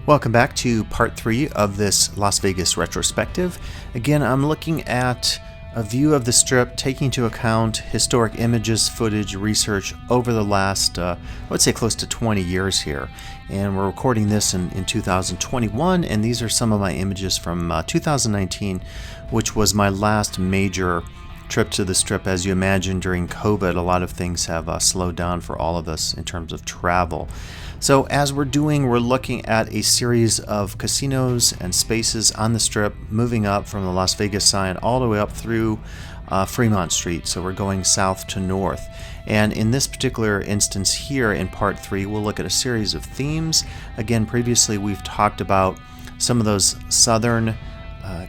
Welcome back to part 3 of this Las Vegas retrospective. Again, I'm looking at a view of the Strip, taking into account historic images, footage, research over the last, I would say close to 20 years here. And we're recording this in 2021, and these are some of my images from 2019, which was my last major trip to the Strip. As you imagine, during COVID, a lot of things have slowed down for all of us in terms of travel. So as we're looking at a series of casinos and spaces on the Strip, moving up from the Las Vegas sign all the way up through Fremont Street. So we're going south to north. And in this particular instance here in part 3, we'll look at a series of themes. Again, previously we've talked about some of those southern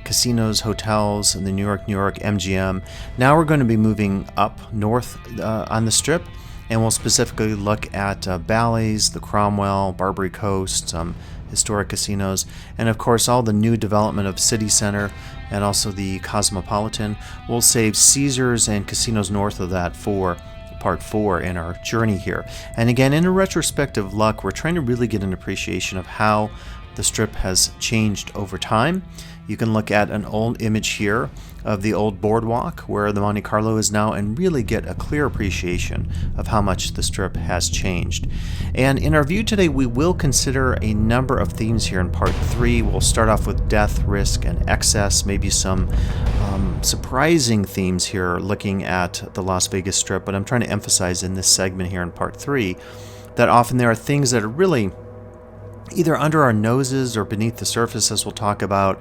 casinos, hotels in the New York MGM. Now we're going to be moving up north on the Strip, and we'll specifically look at Ballys, the Cromwell, Barbary Coast, some historic casinos, and of course all the new development of City Center and also the Cosmopolitan. We'll save Caesars and casinos north of that for part 4 in our journey here. And again, in a retrospective look, we're trying to really get an appreciation of how the Strip has changed over time. You can look at an old image here of the old boardwalk where the Monte Carlo is now and really get a clear appreciation of how much the Strip has changed. And in our view today, we will consider a number of themes here in part 3. We'll start off with death, risk, and excess, maybe some surprising themes here looking at the Las Vegas Strip, but I'm trying to emphasize in this segment here in part 3 that often there are things that are really either under our noses or beneath the surface, as we'll talk about,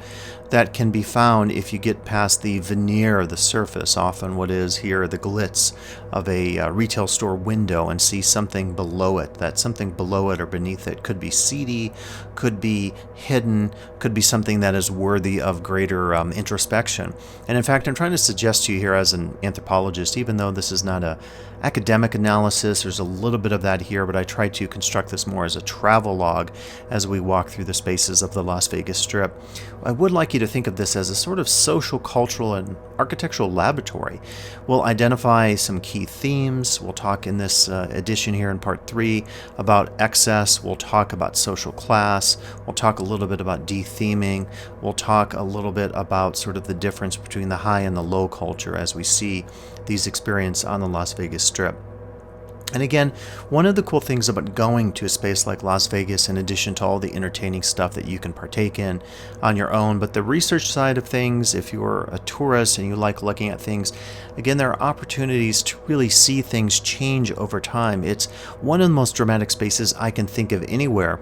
that can be found if you get past the veneer of the surface, often what is here the glitz of a retail store window, and see something below it. That something below it or beneath it could be seedy, could be hidden, could be something that is worthy of greater introspection. And in fact, I'm trying to suggest to you here as an anthropologist, even though this is not a academic analysis, there's a little bit of that here, but I try to construct this more as a travel log as we walk through the spaces of the Las Vegas Strip. I would like you to think of this as a sort of social, cultural, and architectural laboratory. We'll identify some key themes. We'll talk in this edition here in part 3 about excess. We'll talk about social class. We'll talk a little bit about detheming. We'll talk a little bit about sort of the difference between the high and the low culture as we see these experiences on the Las Vegas Strip. And again, one of the cool things about going to a space like Las Vegas, in addition to all the entertaining stuff that you can partake in on your own, but the research side of things, if you're a tourist and you like looking at things, again, there are opportunities to really see things change over time. It's one of the most dramatic spaces I can think of anywhere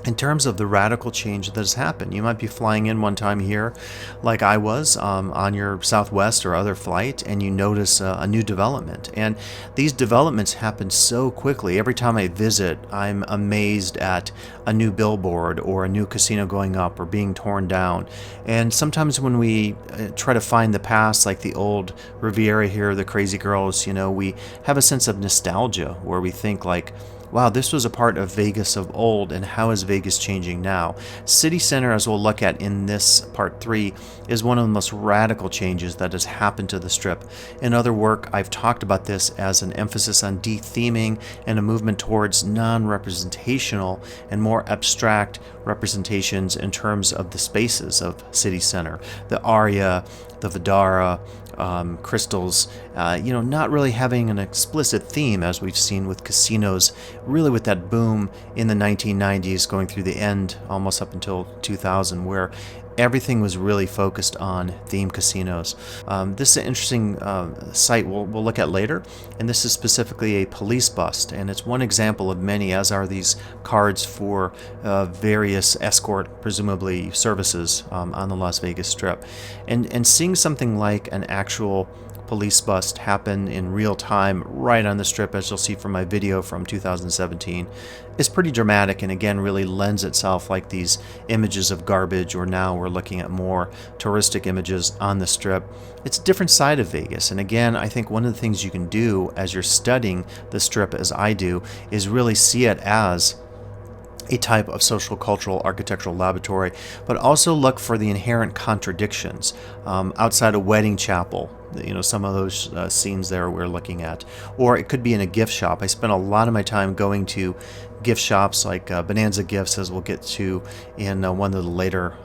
in terms of the radical change that has happened. You might be flying in one time here, like I was, on your Southwest or other flight, and you notice a new development. And these developments happen so quickly. Every time I visit, I'm amazed at a new billboard or a new casino going up or being torn down. And sometimes when we try to find the past, like the old Riviera here, the Crazy Girls, we have a sense of nostalgia where we think like, wow, this was a part of Vegas of old, and how is Vegas changing now? City Center, as we'll look at in this part 3, is one of the most radical changes that has happened to the Strip. In other work, I've talked about this as an emphasis on detheming and a movement towards non-representational and more abstract representations in terms of the spaces of City Center. The Aria, the Vdara, crystals, not really having an explicit theme as we've seen with casinos, really with that boom in the 1990s going through the end almost up until 2000, where everything was really focused on theme casinos. This is an interesting site we'll look at later, and this is specifically a police bust, and it's one example of many, as are these cards for various escort, presumably, services on the Las Vegas Strip. And seeing something like an actual police bust happen in real time right on the Strip, as you'll see from my video from 2017, is pretty dramatic, and again really lends itself, like these images of garbage, or now we're looking at more touristic images on the Strip. It's a different side of Vegas, and again, I think one of the things you can do as you're studying the Strip, as I do, is really see it as a type of social, cultural, architectural laboratory, but also look for the inherent contradictions outside a wedding chapel. Some of those scenes there we're looking at. Or it could be in a gift shop. I spent a lot of my time going to gift shops like Bonanza Gifts, as we'll get to in one of the later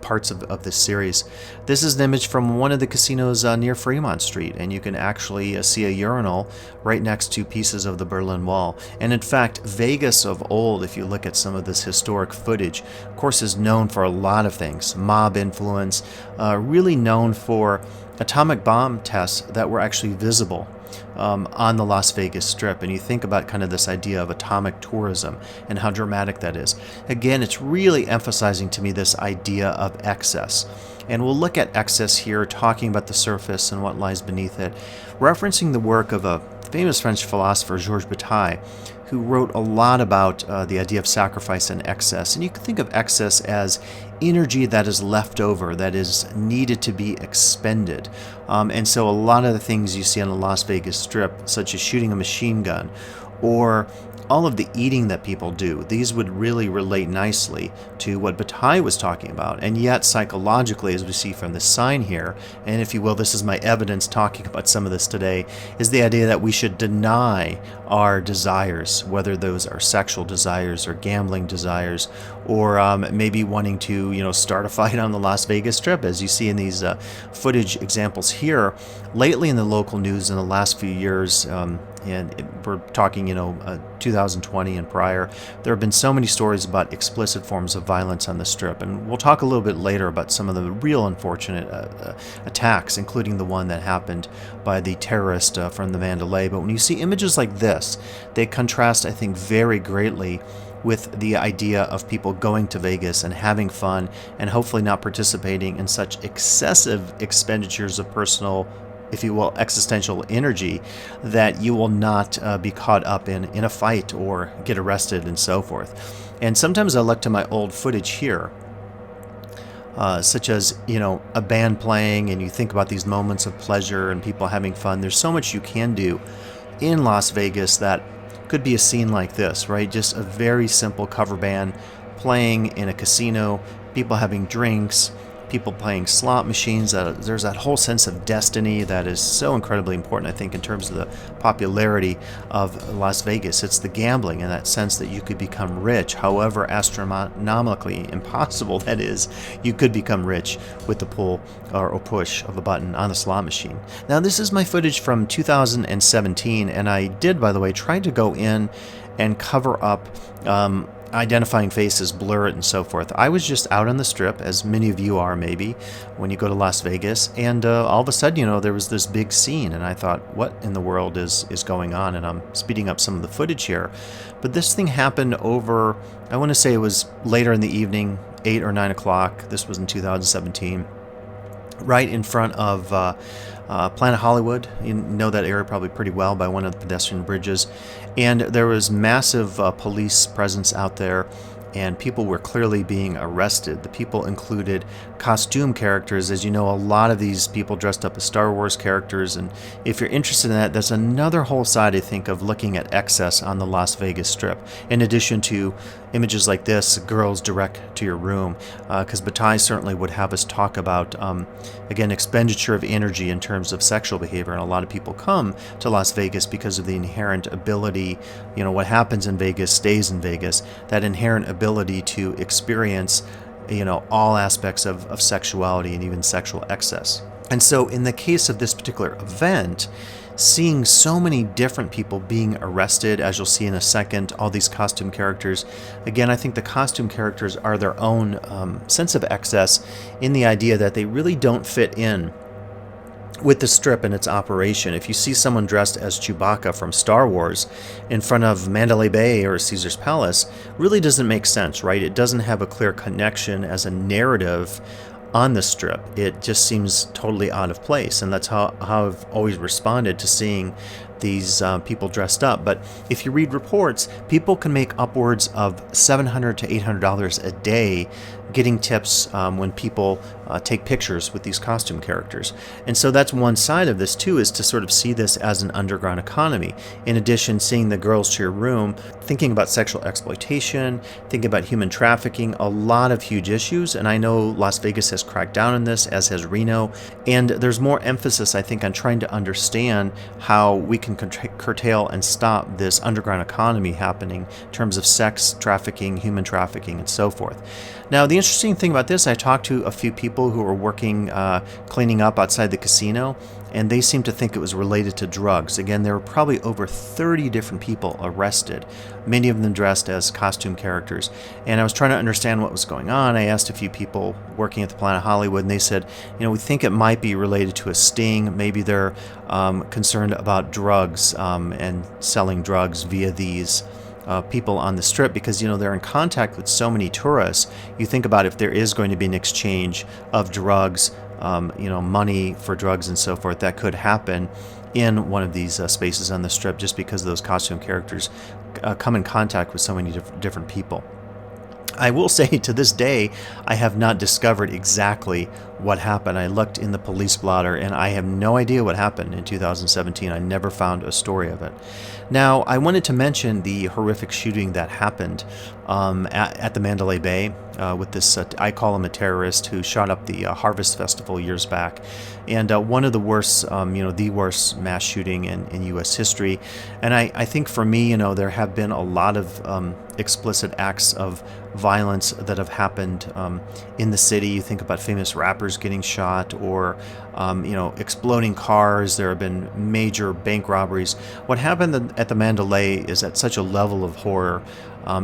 parts of this series. This is an image from one of the casinos near Fremont Street, and you can actually see a urinal right next to pieces of the Berlin Wall. And in fact, Vegas of old, if you look at some of this historic footage, of course, is known for a lot of things. Mob influence, really known for atomic bomb tests that were actually visible on the Las Vegas Strip. And you think about kind of this idea of atomic tourism and how dramatic that is. Again, it's really emphasizing to me this idea of excess. And we'll look at excess here, talking about the surface and what lies beneath it, referencing the work of a famous French philosopher, Georges Bataille, who wrote a lot about the idea of sacrifice and excess. And you can think of excess as energy that is left over, that is needed to be expended. And so a lot of the things you see on the Las Vegas Strip, such as shooting a machine gun or all of the eating that people do, these would really relate nicely to what Bataille was talking about. And yet psychologically, as we see from this sign here, and if you will, this is my evidence talking about some of this today, is the idea that we should deny our desires, whether those are sexual desires or gambling desires, or maybe wanting to, start a fight on the Las Vegas Strip, as you see in these footage examples here. Lately in the local news in the last few years, we're talking, 2020 and prior, there have been so many stories about explicit forms of violence on the Strip. And we'll talk a little bit later about some of the real unfortunate attacks, including the one that happened by the terrorist from the Mandalay. But when you see images like this, they contrast, I think, very greatly with the idea of people going to Vegas and having fun and hopefully not participating in such excessive expenditures of personal, if you will, existential energy that you will not be caught up in a fight or get arrested and so forth. And sometimes I look to my old footage here, such as, a band playing, and you think about these moments of pleasure and people having fun. There's so much you can do in Las Vegas that could be a scene like this, right? Just a very simple cover band playing in a casino, people having drinks, people playing slot machines. There's that whole sense of destiny that is so incredibly important, I think, in terms of the popularity of Las Vegas. It's the gambling and that sense that you could become rich, however astronomically impossible that is. You could become rich with the pull or push of a button on the slot machine. Now, this is my footage from 2017, and I did, by the way, try to go in and cover up identifying faces, blur it, and so forth. I was just out on the Strip, as many of you are maybe, when you go to Las Vegas, and all of a sudden, there was this big scene, and I thought, what in the world is going on? And I'm speeding up some of the footage here. But this thing happened over, I want to say it was later in the evening, 8 or 9 o'clock. This was in 2017. Right in front of Planet Hollywood. You know that area probably pretty well by one of the pedestrian bridges. And there was massive police presence out there, and people were clearly being arrested. The people included costume characters. As you know, a lot of these people dressed up as Star Wars characters, and if you're interested in that, that's another whole side, I think, of looking at excess on the Las Vegas Strip, in addition to images like this, girls direct to your room, because Bataille certainly would have us talk about, again, expenditure of energy in terms of sexual behavior, and a lot of people come to Las Vegas because of the inherent ability, what happens in Vegas stays in Vegas, that inherent ability to experience, all aspects of sexuality and even sexual excess. And so in the case of this particular event, seeing so many different people being arrested, as you'll see in a second, all these costume characters. Again, I think the costume characters are their own sense of excess in the idea that they really don't fit in with the Strip and its operation. If you see someone dressed as Chewbacca from Star Wars in front of Mandalay Bay or Caesar's Palace, really doesn't make sense, right? It doesn't have a clear connection as a narrative on the Strip. It just seems totally out of place, and that's how I've always responded to seeing these people dressed up. But if you read reports, people can make upwards of $700 to $800 a day getting tips when people take pictures with these costume characters. And so that's one side of this too, is to sort of see this as an underground economy. In addition, seeing the girls to your room, thinking about sexual exploitation, thinking about human trafficking, a lot of huge issues. And I know Las Vegas has cracked down on this, as has Reno. And there's more emphasis, I think, on trying to understand how we can can curtail and stop this underground economy happening in terms of sex trafficking, human trafficking, and so forth. Now, the interesting thing about this, I talked to a few people who were working cleaning up outside the casino, and they seemed to think it was related to drugs. Again, there were probably over 30 different people arrested, many of them dressed as costume characters. And I was trying to understand what was going on. I asked a few people working at the Planet Hollywood, and they said, we think it might be related to a sting. Maybe they're concerned about drugs and selling drugs via these people on the Strip, because they're in contact with so many tourists. You think about if there is going to be an exchange of drugs, money for drugs and so forth, that could happen in one of these spaces on the Strip, just because those costume characters come in contact with so many different people. I will say, to this day, I have not discovered exactly what happened. I looked in the police blotter, and I have no idea what happened in 2017. I never found a story of it. Now, I wanted to mention the horrific shooting that happened at the Mandalay Bay with this, I call him a terrorist, who shot up the Harvest Festival years back. And one of the worst, the worst mass shooting in U.S. history. And I think for me, there have been a lot of explicit acts of violence that have happened in the city. You think about famous rappers getting shot, or exploding cars. There have been major bank robberies. What happened at the Mandalay is at such a level of horror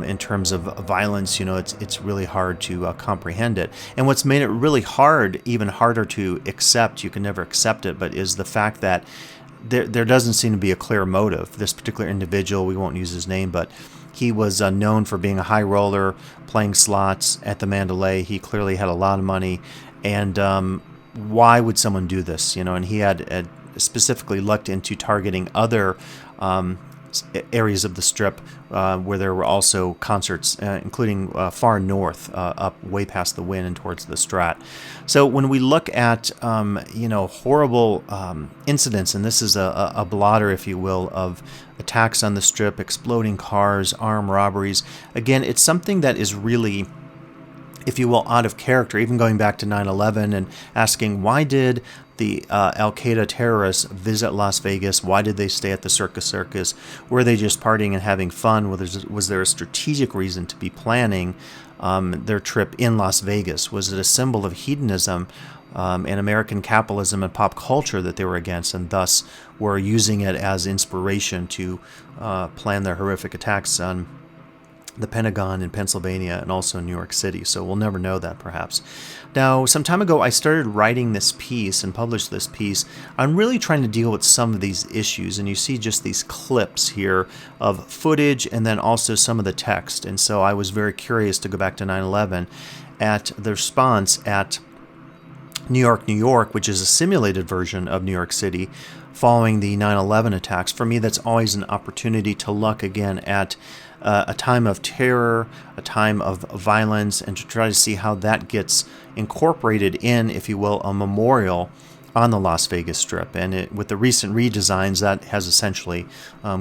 in terms of violence. It's really hard to comprehend it. And what's made it really hard, even harder to accept, you can never accept it, but is the fact that there doesn't seem to be a clear motive. This particular individual, we won't use his name, but he was known for being a high roller, playing slots at the Mandalay. He clearly had a lot of money. And why would someone do this? And he had specifically looked into targeting other areas of the Strip where there were also concerts, including far north, up way past the Wynn and towards the Strat. So when we look at horrible incidents, and this is a blotter, if you will, of attacks on the Strip, exploding cars, armed robberies. Again, it's something that is really, if you will, out of character, even going back to 9/11 and asking, why did the Al-Qaeda terrorists visit Las Vegas? Why did they stay at the Circus? Were they just partying and having fun? Was there a strategic reason to be planning their trip in Las Vegas? Was it a symbol of hedonism and American capitalism and pop culture that they were against, and thus were using it as inspiration to plan their horrific attacks on the Pentagon in Pennsylvania and also New York City? So we'll never know that, perhaps. Now, some time ago, I started writing this piece and published this piece. I'm really trying to deal with some of these issues, and you see just these clips here of footage and then also some of the text. And so I was very curious to go back to 9/11 at the response at New York, which is a simulated version of New York City following the 9/11 attacks. For me, that's always an opportunity to look again at a time of terror, a time of violence, and to try to see how that gets incorporated in, if you will, a memorial on the Las Vegas Strip. And with the recent redesigns, that has essentially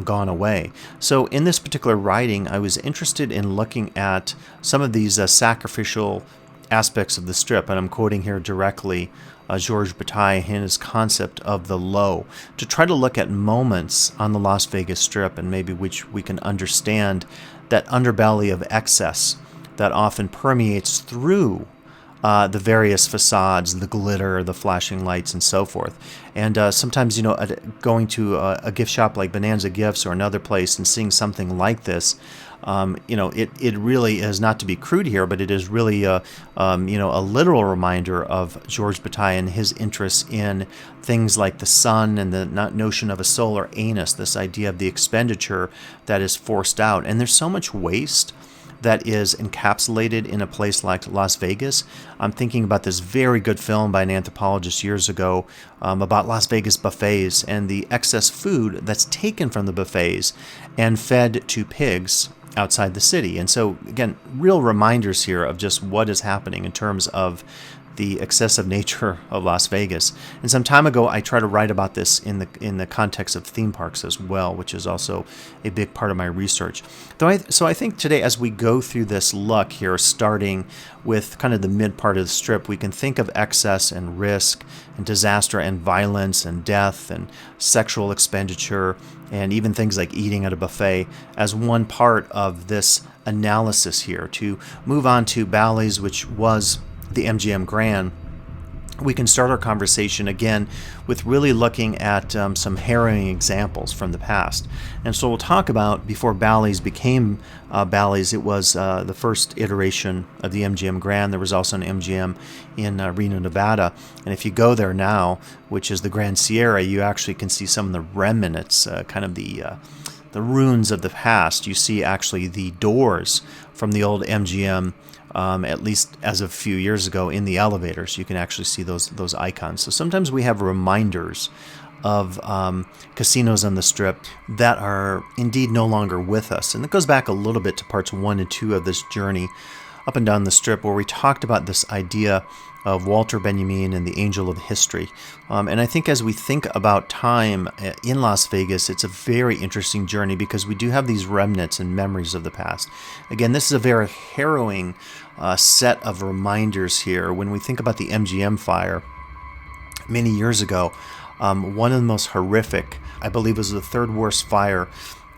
gone away. So in this particular writing, I was interested in looking at some of these sacrificial aspects of the Strip, and I'm quoting here directly Georges Bataille and his concept of the low, to try to look at moments on the Las Vegas Strip and maybe which we can understand that underbelly of excess that often permeates through the various facades, the glitter, the flashing lights, and so forth. And sometimes, going to a gift shop like Bonanza Gifts or another place and seeing something like this, it really is, not to be crude here, but it is really a literal reminder of Georges Bataille and his interest in things like the sun and the notion of a solar anus, this idea of the expenditure that is forced out. And there's so much waste that is encapsulated in a place like Las Vegas. I'm thinking about this very good film by an anthropologist years ago about Las Vegas buffets and the excess food that's taken from the buffets and fed to pigs outside the city. And so, again, real reminders here of just what is happening in terms of the excessive nature of Las Vegas. And some time ago, I tried to write about this in the context of theme parks as well, which is also a big part of my research. So I think today, as we go through this look here, starting with kind of the mid part of the strip, we can think of excess and risk and disaster and violence and death and sexual expenditure and even things like eating at a buffet as one part of this analysis here. To move on to Ballys, which was the MGM Grand, we can start our conversation again with really looking at some harrowing examples from the past. And so we'll talk about, before Ballys became Ballys, it was the first iteration of the MGM Grand. There was also an MGM in Reno, Nevada. And if you go there now, which is the Grand Sierra, you actually can see some of the remnants, kind of the ruins of the past. You see actually the doors from the old MGM, at least as of a few years ago, in the elevators. You can actually see those icons. So sometimes we have reminders of casinos on the Strip that are indeed no longer with us. And it goes back a little bit to parts 1 and 2 of this journey up and down the Strip, where we talked about this idea of Walter Benjamin and the Angel of History. And I think as we think about time in Las Vegas, it's a very interesting journey because we do have these remnants and memories of the past. Again, this is a very harrowing set of reminders here. When we think about the MGM fire many years ago, one of the most horrific, I believe, was the third worst fire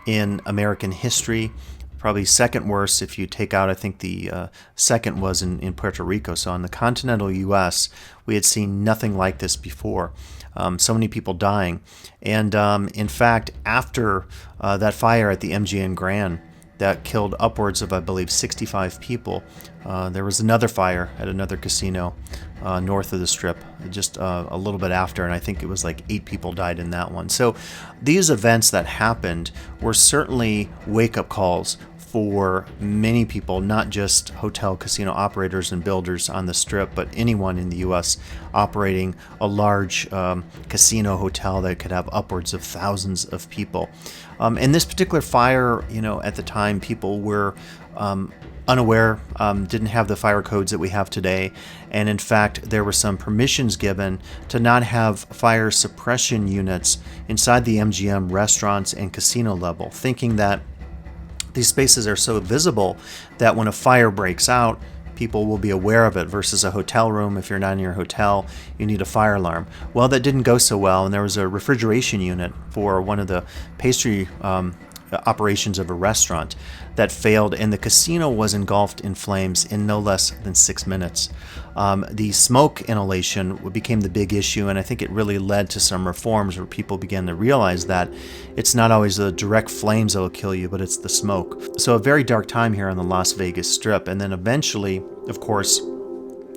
in American history. Probably second worst if you take out, I think the second was in Puerto Rico. So in the continental U.S., we had seen nothing like this before. So many people dying. And in fact, after that fire at the MGM Grand that killed upwards of, I believe, 65 people, there was another fire at another casino north of the Strip just a little bit after, and I think it was like 8 people died in that one. So these events that happened were certainly wake-up calls for many people, not just hotel casino operators and builders on the Strip, but anyone in the U.S. operating a large casino hotel that could have upwards of thousands of people. And this particular fire, at the time, people were unaware, didn't have the fire codes that we have today. And in fact, there were some permissions given to not have fire suppression units inside the MGM restaurants and casino level, thinking that these spaces are so visible that when a fire breaks out, people will be aware of it, versus a hotel room. If you're not in your hotel, you need a fire alarm. Well, that didn't go so well, and there was a refrigeration unit for one of the pastry operations of a restaurant that failed, and the casino was engulfed in flames in no less than 6 minutes. The smoke inhalation became the big issue, and I think it really led to some reforms where people began to realize that it's not always the direct flames that will kill you, but it's the smoke. So a very dark time here on the Las Vegas Strip. And then eventually, of course,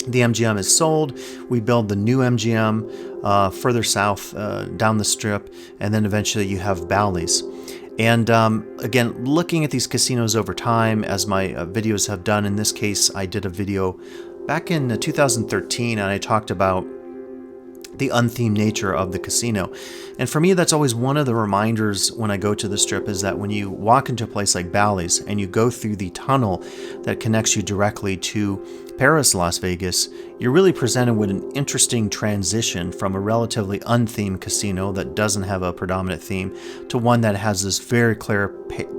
the MGM is sold. We build the new MGM further south down the Strip, and then eventually you have Bally's. And again, looking at these casinos over time, as my videos have done, in this case, I did a video back in 2013, and I talked about the unthemed nature of the casino. And for me, that's always one of the reminders when I go to the Strip, is that when you walk into a place like Bally's and you go through the tunnel that connects you directly to Paris, Las Vegas, you're really presented with an interesting transition from a relatively unthemed casino that doesn't have a predominant theme to one that has this very clear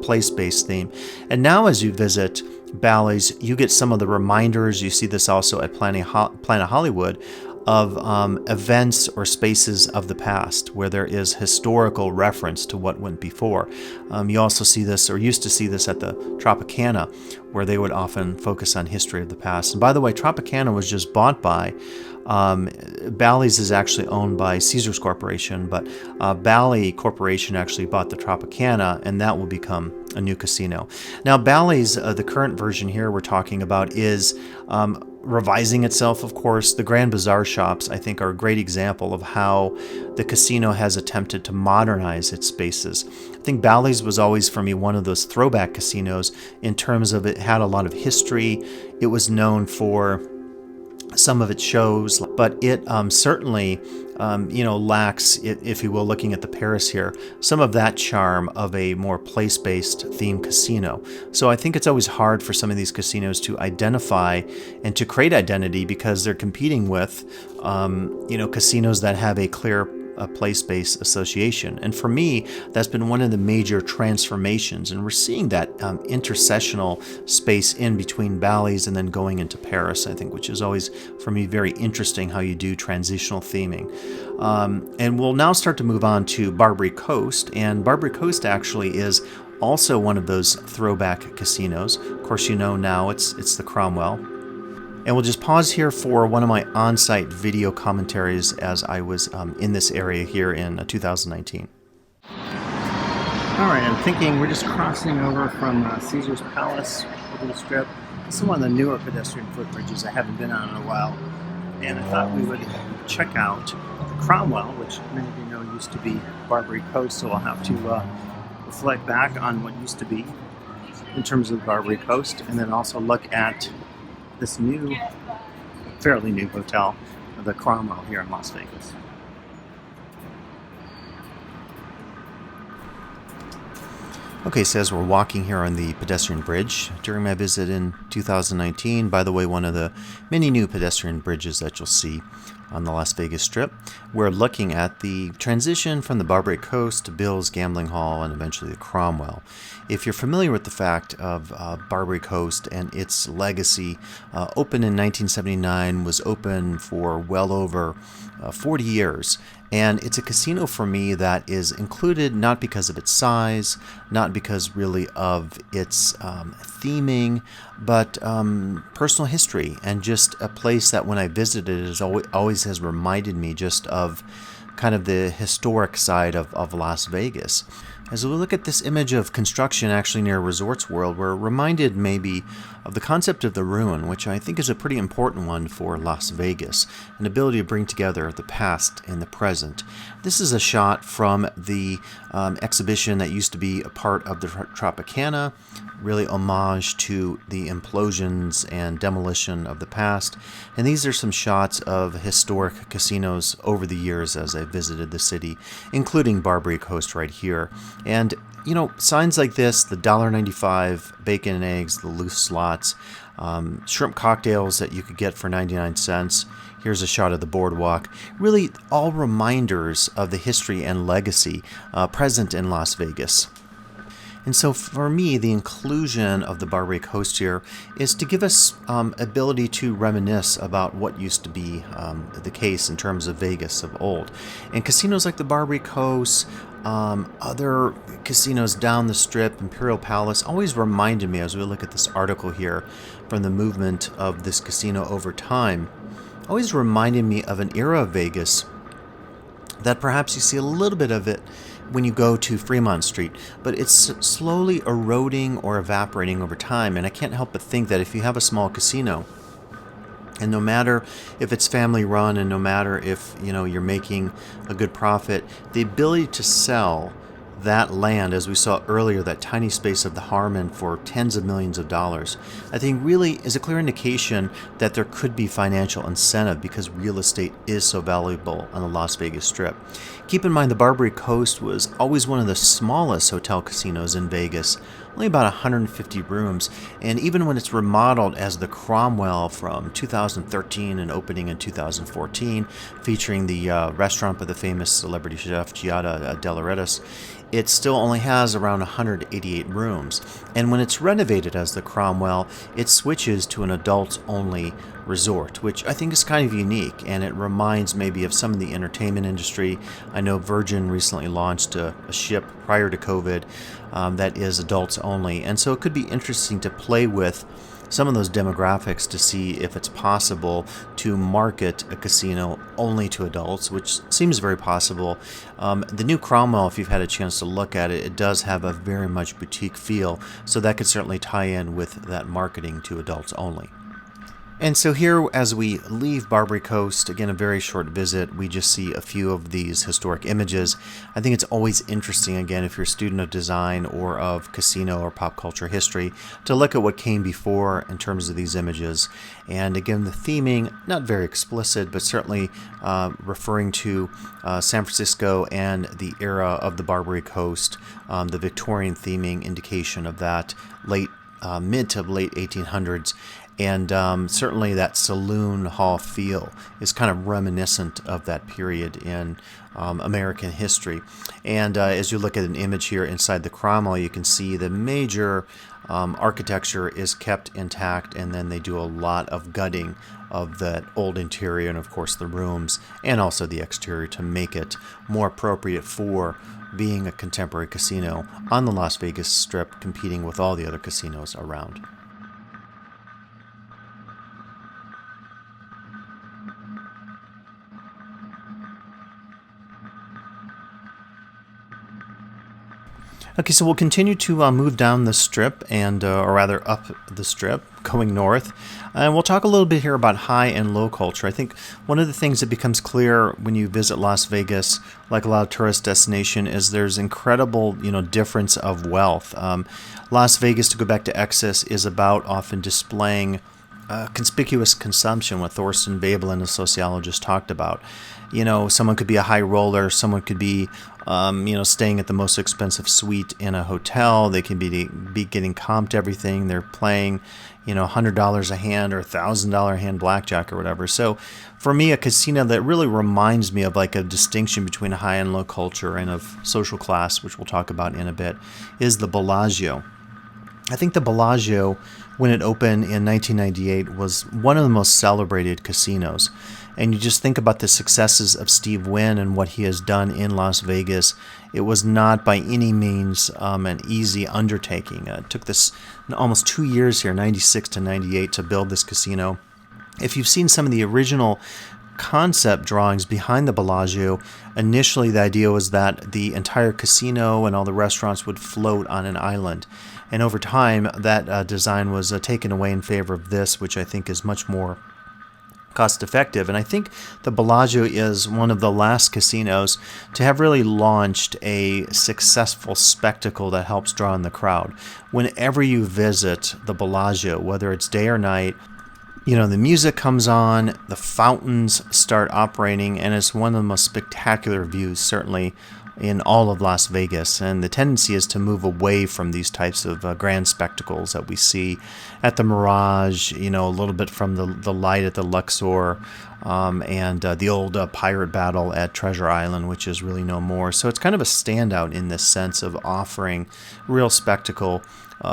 place-based theme. And now as you visit Bally's, you get some of the reminders. You see this also at Planet Hollywood, of events or spaces of the past where there is historical reference to what went before. You also see this, or used to see this, at the Tropicana, where they would often focus on history of the past. And by the way, Tropicana was just bought by Bally's is actually owned by Caesars Corporation, but Bally Corporation actually bought the Tropicana, and that will become a new casino. Now, Bally's, the current version here we're talking about, is revising itself, of course. The Grand Bazaar shops, I think, are a great example of how the casino has attempted to modernize its spaces. I think Bally's was always, for me, one of those throwback casinos in terms of it had a lot of history. It was known for some of its shows, but it certainly lacks, if you will, looking at the Paris here, some of that charm of a more place-based themed casino. So I think it's always hard for some of these casinos to identify and to create identity because they're competing with, casinos that have a clear place-based association. And for me, that's been one of the major transformations. And we're seeing that intersessional space in between Ballys and then going into Paris, I think, which is always, for me, very interesting how you do transitional theming. And we'll now start to move on to Barbary Coast. And Barbary Coast actually is also one of those throwback casinos. Of course, now it's the Cromwell. And we'll just pause here for one of my on-site video commentaries as I was in this area here in 2019. All right, I'm thinking we're just crossing over from Caesar's Palace over the Strip. This is one of the newer pedestrian footbridges I haven't been on in a while. And I thought we would check out the Cromwell, which many of you know used to be Barbary Coast, so I'll have to reflect back on what used to be in terms of Barbary Coast, and then also look at this fairly new hotel, the Cromwell here in Las Vegas. Okay, so as we're walking here on the pedestrian bridge during my visit in 2019, by the way, one of the many new pedestrian bridges that you'll see on the Las Vegas Strip, we're looking at the transition from the Barbary Coast to Bill's Gambling Hall and eventually the Cromwell. If you're familiar with the fact of Barbary Coast and its legacy, opened in 1979, was open for well over 40 years. And it's a casino for me that is included not because of its size, not because really of its theming, but personal history, and just a place that when I visited it always has reminded me just of kind of the historic side of Las Vegas. As we look at this image of construction actually near Resorts World, we're reminded maybe of the concept of the ruin, which I think is a pretty important one for Las Vegas, an ability to bring together the past and the present. This is a shot from the exhibition that used to be a part of the Tropicana, really homage to the implosions and demolition of the past. And these are some shots of historic casinos over the years as I visited the city, including Barbary Coast right here. And signs like this, the $1.95 bacon and eggs, the loose slots, shrimp cocktails that you could get for 99 cents. Here's a shot of the boardwalk. Really all reminders of the history and legacy present in Las Vegas. And so for me, the inclusion of the Barbary Coast here is to give us ability to reminisce about what used to be the case in terms of Vegas of old. And casinos like the Barbary Coast, other casinos down the Strip, Imperial Palace, always reminded me, as we look at this article here, from the movement of this casino over time, always reminded me of an era of Vegas that perhaps you see a little bit of it when you go to Fremont Street, but it's slowly eroding or evaporating over time. And I can't help but think that if you have a small casino, and no matter if it's family run and no matter if you're making a good profit, the ability to sell that land, as we saw earlier, that tiny space of the Harmon for tens of millions of dollars, I think really is a clear indication that there could be financial incentive because real estate is so valuable on the Las Vegas Strip. Keep in mind the Barbary Coast was always one of the smallest hotel casinos in Vegas, only about 150 rooms, and even when it's remodeled as the Cromwell from 2013 and opening in 2014, featuring the restaurant by the famous celebrity chef Giada De Laurentiis, it still only has around 188 rooms. And when it's renovated as the Cromwell, it switches to an adults-only resort, which I think is kind of unique, and it reminds maybe of some of the entertainment industry. I know Virgin recently launched a ship prior to COVID that is adults only, and so it could be interesting to play with some of those demographics to see if it's possible to market a casino only to adults, which seems very possible. The new Cromwell, if you've had a chance to look at it, it does have a very much boutique feel, so that could certainly tie in with that marketing to adults only. And so here, as we leave Barbary Coast, again, a very short visit, we just see a few of these historic images. I think it's always interesting, again, if you're a student of design or of casino or pop culture history, to look at what came before in terms of these images. And again, the theming, not very explicit, but certainly referring to San Francisco and the era of the Barbary Coast, the Victorian theming indication of that mid to late 1800s. And certainly that saloon hall feel is kind of reminiscent of that period in American history. And as you look at an image here inside the Cromwell, you can see the major architecture is kept intact, and then they do a lot of gutting of that old interior and, of course, the rooms and also the exterior to make it more appropriate for being a contemporary casino on the Las Vegas Strip, competing with all the other casinos around. Okay, so we'll continue to move down the strip, and or rather up the strip, going north. And we'll talk a little bit here about high and low culture. I think one of the things that becomes clear when you visit Las Vegas, like a lot of tourist destination, is there's incredible, difference of wealth. Las Vegas, to go back to excess, is about often displaying conspicuous consumption, what Thorsten Veblen, a sociologist, talked about. Someone could be a high roller, someone could be, staying at the most expensive suite in a hotel. They can be getting comped everything. They're playing, $100 a hand or $1,000 a hand blackjack or whatever. So for me, a casino that really reminds me of like a distinction between high and low culture and of social class, which we'll talk about in a bit, is the Bellagio. I think the Bellagio, when it opened in 1998, was one of the most celebrated casinos. And you just think about the successes of Steve Wynn and what he has done in Las Vegas. It was not by any means an easy undertaking. It took this almost 2 years here, 96 to 98, to build this casino. If you've seen some of the original concept drawings behind the Bellagio, initially the idea was that the entire casino and all the restaurants would float on an island. And over time, that design was taken away in favor of this, which I think is much more cost effective. And I think the Bellagio is one of the last casinos to have really launched a successful spectacle that helps draw in the crowd. Whenever you visit the Bellagio, whether it's day or night, the music comes on, the fountains start operating, and it's one of the most spectacular views, certainly in all of Las Vegas. And the tendency is to move away from these types of grand spectacles that we see at the Mirage, a little bit from the light at the Luxor, and the old pirate battle at Treasure Island, which is really no more. So it's kind of a standout in this sense of offering real spectacle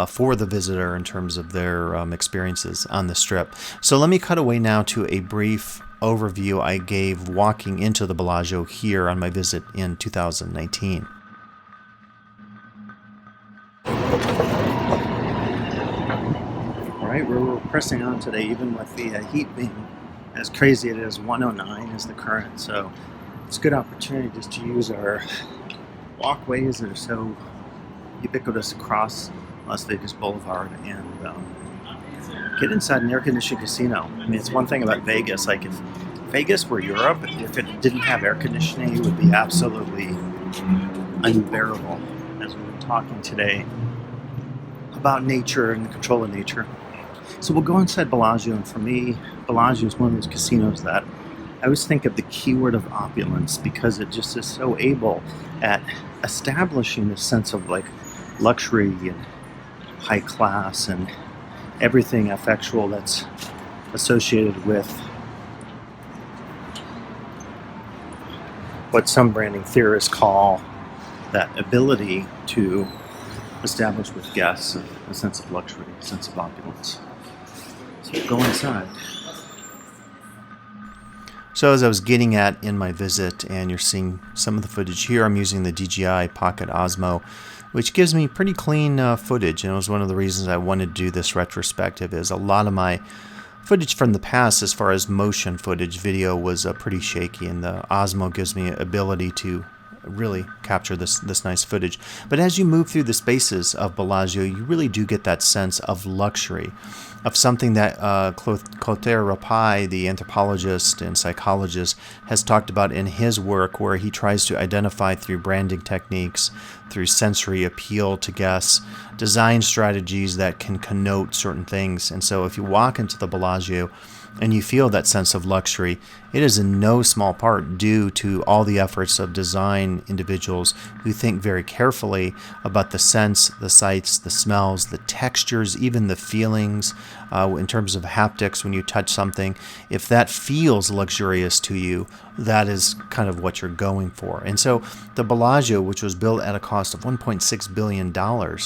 for the visitor in terms of their experiences on the Strip. So let me cut away now to a brief overview I gave walking into the Bellagio here on my visit in 2019. All right, we're pressing on today, even with the heat being as crazy it is. 109 is the current, so it's a good opportunity just to use our walkways that are so ubiquitous across Las Vegas Boulevard and get inside an air-conditioned casino. I mean, it's one thing about Vegas. Like, if Vegas were Europe, if it didn't have air conditioning, it would be absolutely unbearable. As we've been talking today about nature and the control of nature. So we'll go inside Bellagio, and for me, Bellagio is one of those casinos that I always think of the keyword of opulence, because it just is so able at establishing this sense of like luxury and high class and everything effectual that's associated with what some branding theorists call that ability to establish with guests a sense of luxury, a sense of opulence. So go inside. So as I was getting at in my visit, and you're seeing some of the footage here, I'm using the DJI Pocket Osmo, which gives me pretty clean footage. And it was one of the reasons I wanted to do this retrospective, is a lot of my footage from the past, as far as motion footage, video, was pretty shaky, and the Osmo gives me ability to really capture this nice footage. But as you move through the spaces of Bellagio, you really do get that sense of luxury, of something that Clotaire Rapaille, the anthropologist and psychologist, has talked about in his work, where he tries to identify through branding techniques, through sensory appeal to guests, design strategies that can connote certain things. And so if you walk into the Bellagio and you feel that sense of luxury, it is in no small part due to all the efforts of design individuals who think very carefully about the sense, the sights, the smells, the textures, even the feelings in terms of haptics when you touch something. If that feels luxurious to you, that is kind of what you're going for. And so the Bellagio, which was built at a cost of $1.6 billion,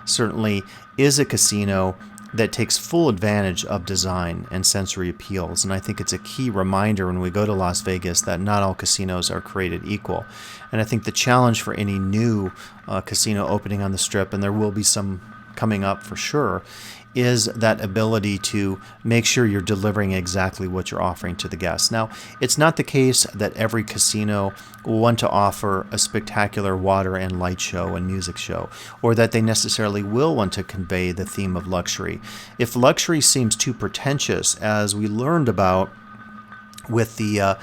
certainly is a casino that takes full advantage of design and sensory appeals. And I think it's a key reminder when we go to Las Vegas that not all casinos are created equal. And I think the challenge for any new casino opening on the Strip, and there will be some coming up for sure, is that ability to make sure you're delivering exactly what you're offering to the guests. Now, it's not the case that every casino will want to offer a spectacular water and light show and music show, or that they necessarily will want to convey the theme of luxury. If luxury seems too pretentious, as we learned about with the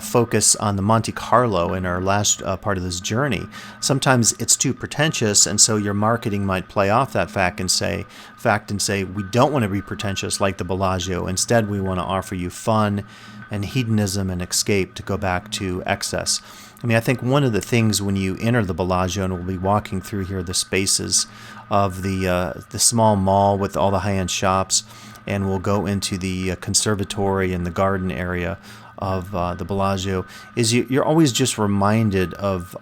focus on the Monte Carlo in our last part of this journey, sometimes it's too pretentious, and so your marketing might play off that fact and say we don't want to be pretentious like the Bellagio. Instead, we want to offer you fun and hedonism and escape, to go back to excess. I mean, I think one of the things when you enter the Bellagio, and we'll be walking through here the spaces of the small mall with all the high-end shops, and we'll go into the conservatory and the garden area of the Bellagio, is you're always just reminded of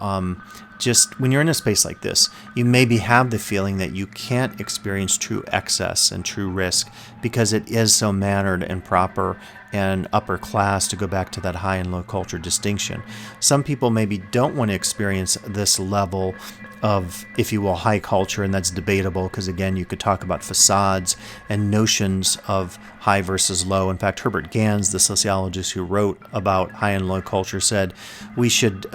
just when you're in a space like this, you maybe have the feeling that you can't experience true excess and true risk because it is so mannered and proper and upper class, to go back to that high and low culture distinction. Some people maybe don't want to experience this level of, if you will, high culture, and that's debatable because, again, you could talk about facades and notions of high versus low. In fact, Herbert Gans, the sociologist who wrote about high and low culture, said we should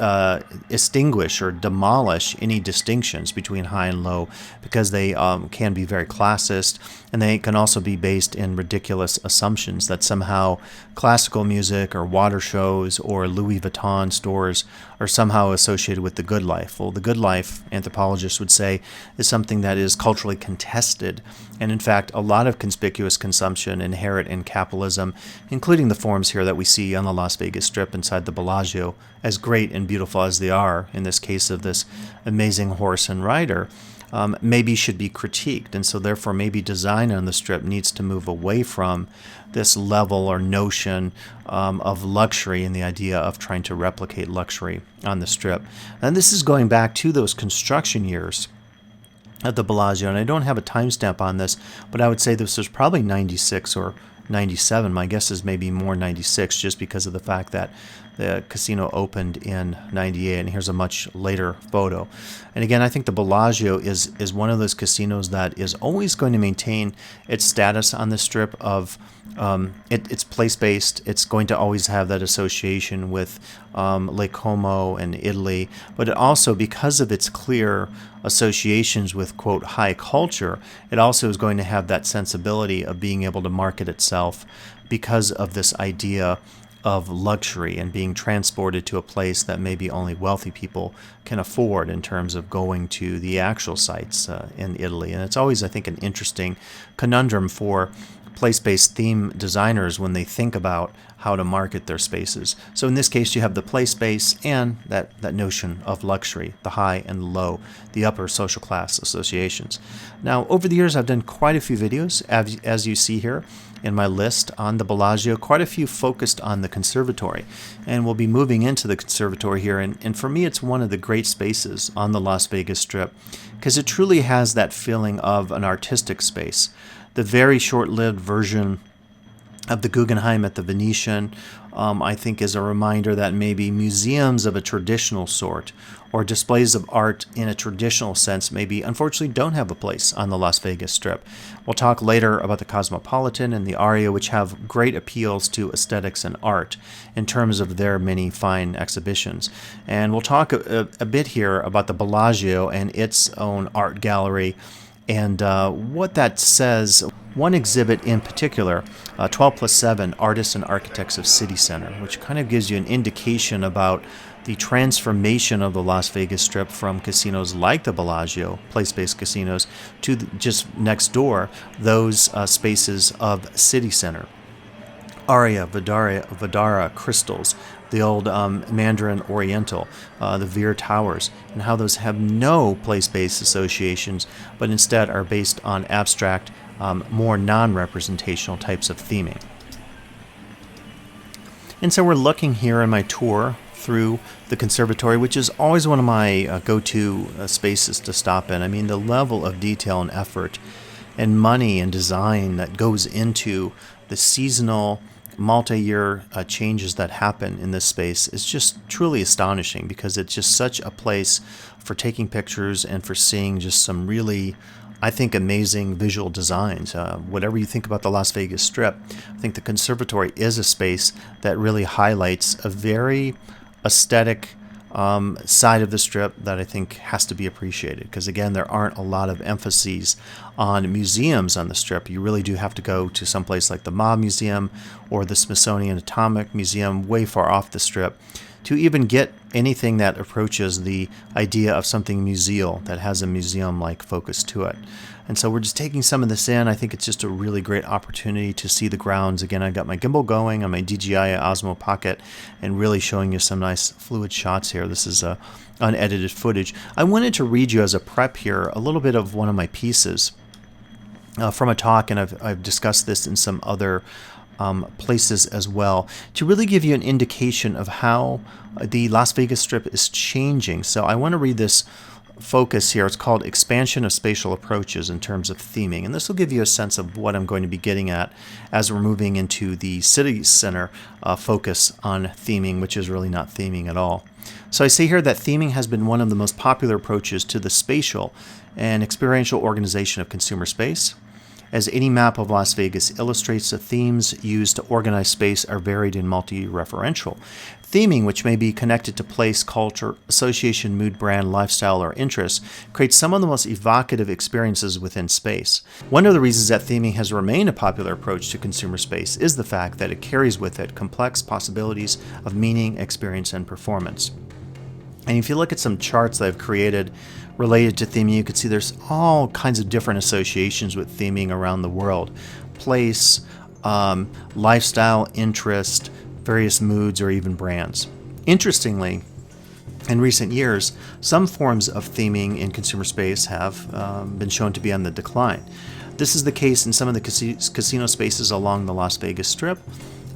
extinguish or demolish any distinctions between high and low because they can be very classist, and they can also be based in ridiculous assumptions that somehow classical music or water shows or Louis Vuitton stores are somehow associated with the good life. Well, the good life, anthropologists would say, is something that is culturally contested. And in fact, a lot of conspicuous consumption inherent in capitalism, including the forms here that we see on the Las Vegas Strip inside the Bellagio, as great and beautiful as they are, in this case of this amazing horse and rider, maybe should be critiqued. And so therefore maybe design on the Strip needs to move away from this level or notion of luxury and the idea of trying to replicate luxury on the Strip. And this is going back to those construction years at the Bellagio, and I don't have a timestamp on this, but I would say this was probably 96 or 97. My guess is maybe more 96, just because of the fact that the casino opened in 98, and here's a much later photo. And again, I think the Bellagio is one of those casinos that is always going to maintain its status on the Strip of it's place-based. It's going to always have that association with Lake Como and Italy, but it also, because of its clear associations with, quote, high culture, it also is going to have that sensibility of being able to market itself because of this idea of luxury and being transported to a place that maybe only wealthy people can afford in terms of going to the actual sites in Italy. And it's always, I think, an interesting conundrum for place-based theme designers when they think about how to market their spaces. So in this case, you have the place space and that notion of luxury, the high and the low, the upper social class associations. Now, over the years, I've done quite a few videos, as you see here in my list on the Bellagio, quite a few focused on the conservatory. And we'll be moving into the conservatory here. And for me, it's one of the great spaces on the Las Vegas Strip because it truly has that feeling of an artistic space. The very short-lived version of the Guggenheim at the Venetian, I think is a reminder that maybe museums of a traditional sort or displays of art in a traditional sense maybe unfortunately don't have a place on the Las Vegas Strip. We'll talk later about the Cosmopolitan and the Aria, which have great appeals to aesthetics and art in terms of their many fine exhibitions. And we'll talk a bit here about the Bellagio and its own art gallery and what that says. One exhibit in particular, 12+7, Artists and Architects of City Center, which kind of gives you an indication about the transformation of the Las Vegas Strip from casinos like the Bellagio, place-based casinos, to just next door, those spaces of City Center. Aria, Vdara, Crystals, the old Mandarin Oriental, the Veer Towers, and how those have no place-based associations, but instead are based on abstract, more non-representational types of theming. And so we're looking here in my tour through the conservatory, which is always one of my go-to spaces to stop in. I mean, the level of detail and effort and money and design that goes into the seasonal multi-year changes that happen in this space is just truly astonishing, because it's just such a place for taking pictures and for seeing just some really, I think, amazing visual designs. Whatever you think about the Las Vegas Strip, I think the conservatory is a space that really highlights a very aesthetic side of the Strip that I think has to be appreciated, because again, there aren't a lot of emphases on museums on the Strip. You really do have to go to someplace like the Mob Museum or the Smithsonian Atomic Museum, way far off the Strip, to even get anything that approaches the idea of something museal that has a museum-like focus to it. And so we're just taking some of this in. I think it's just a really great opportunity to see the grounds. Again, I got my gimbal going on my DJI Osmo Pocket and really showing you some nice fluid shots here. This is unedited footage. I wanted to read you as a prep here a little bit of one of my pieces from a talk, and I've discussed this in some other places as well, to really give you an indication of how the Las Vegas Strip is changing. So I want to read this focus here. It's called Expansion of Spatial Approaches in terms of theming, and this will give you a sense of what I'm going to be getting at as we're moving into the city center focus on theming, which is really not theming at all. So I say here that theming has been one of the most popular approaches to the spatial and experiential organization of consumer space. As any map of Las Vegas illustrates, the themes used to organize space are varied and multi-referential. Theming, which may be connected to place, culture, association, mood, brand, lifestyle, or interests, creates some of the most evocative experiences within space. One of the reasons that theming has remained a popular approach to consumer space is the fact that it carries with it complex possibilities of meaning, experience, and performance. And if you look at some charts that I've created related to theming, you can see there's all kinds of different associations with theming around the world. Place, lifestyle, interest, various moods, or even brands. Interestingly, in recent years, some forms of theming in consumer space have been shown to be on the decline. This is the case in some of the casino spaces along the Las Vegas Strip,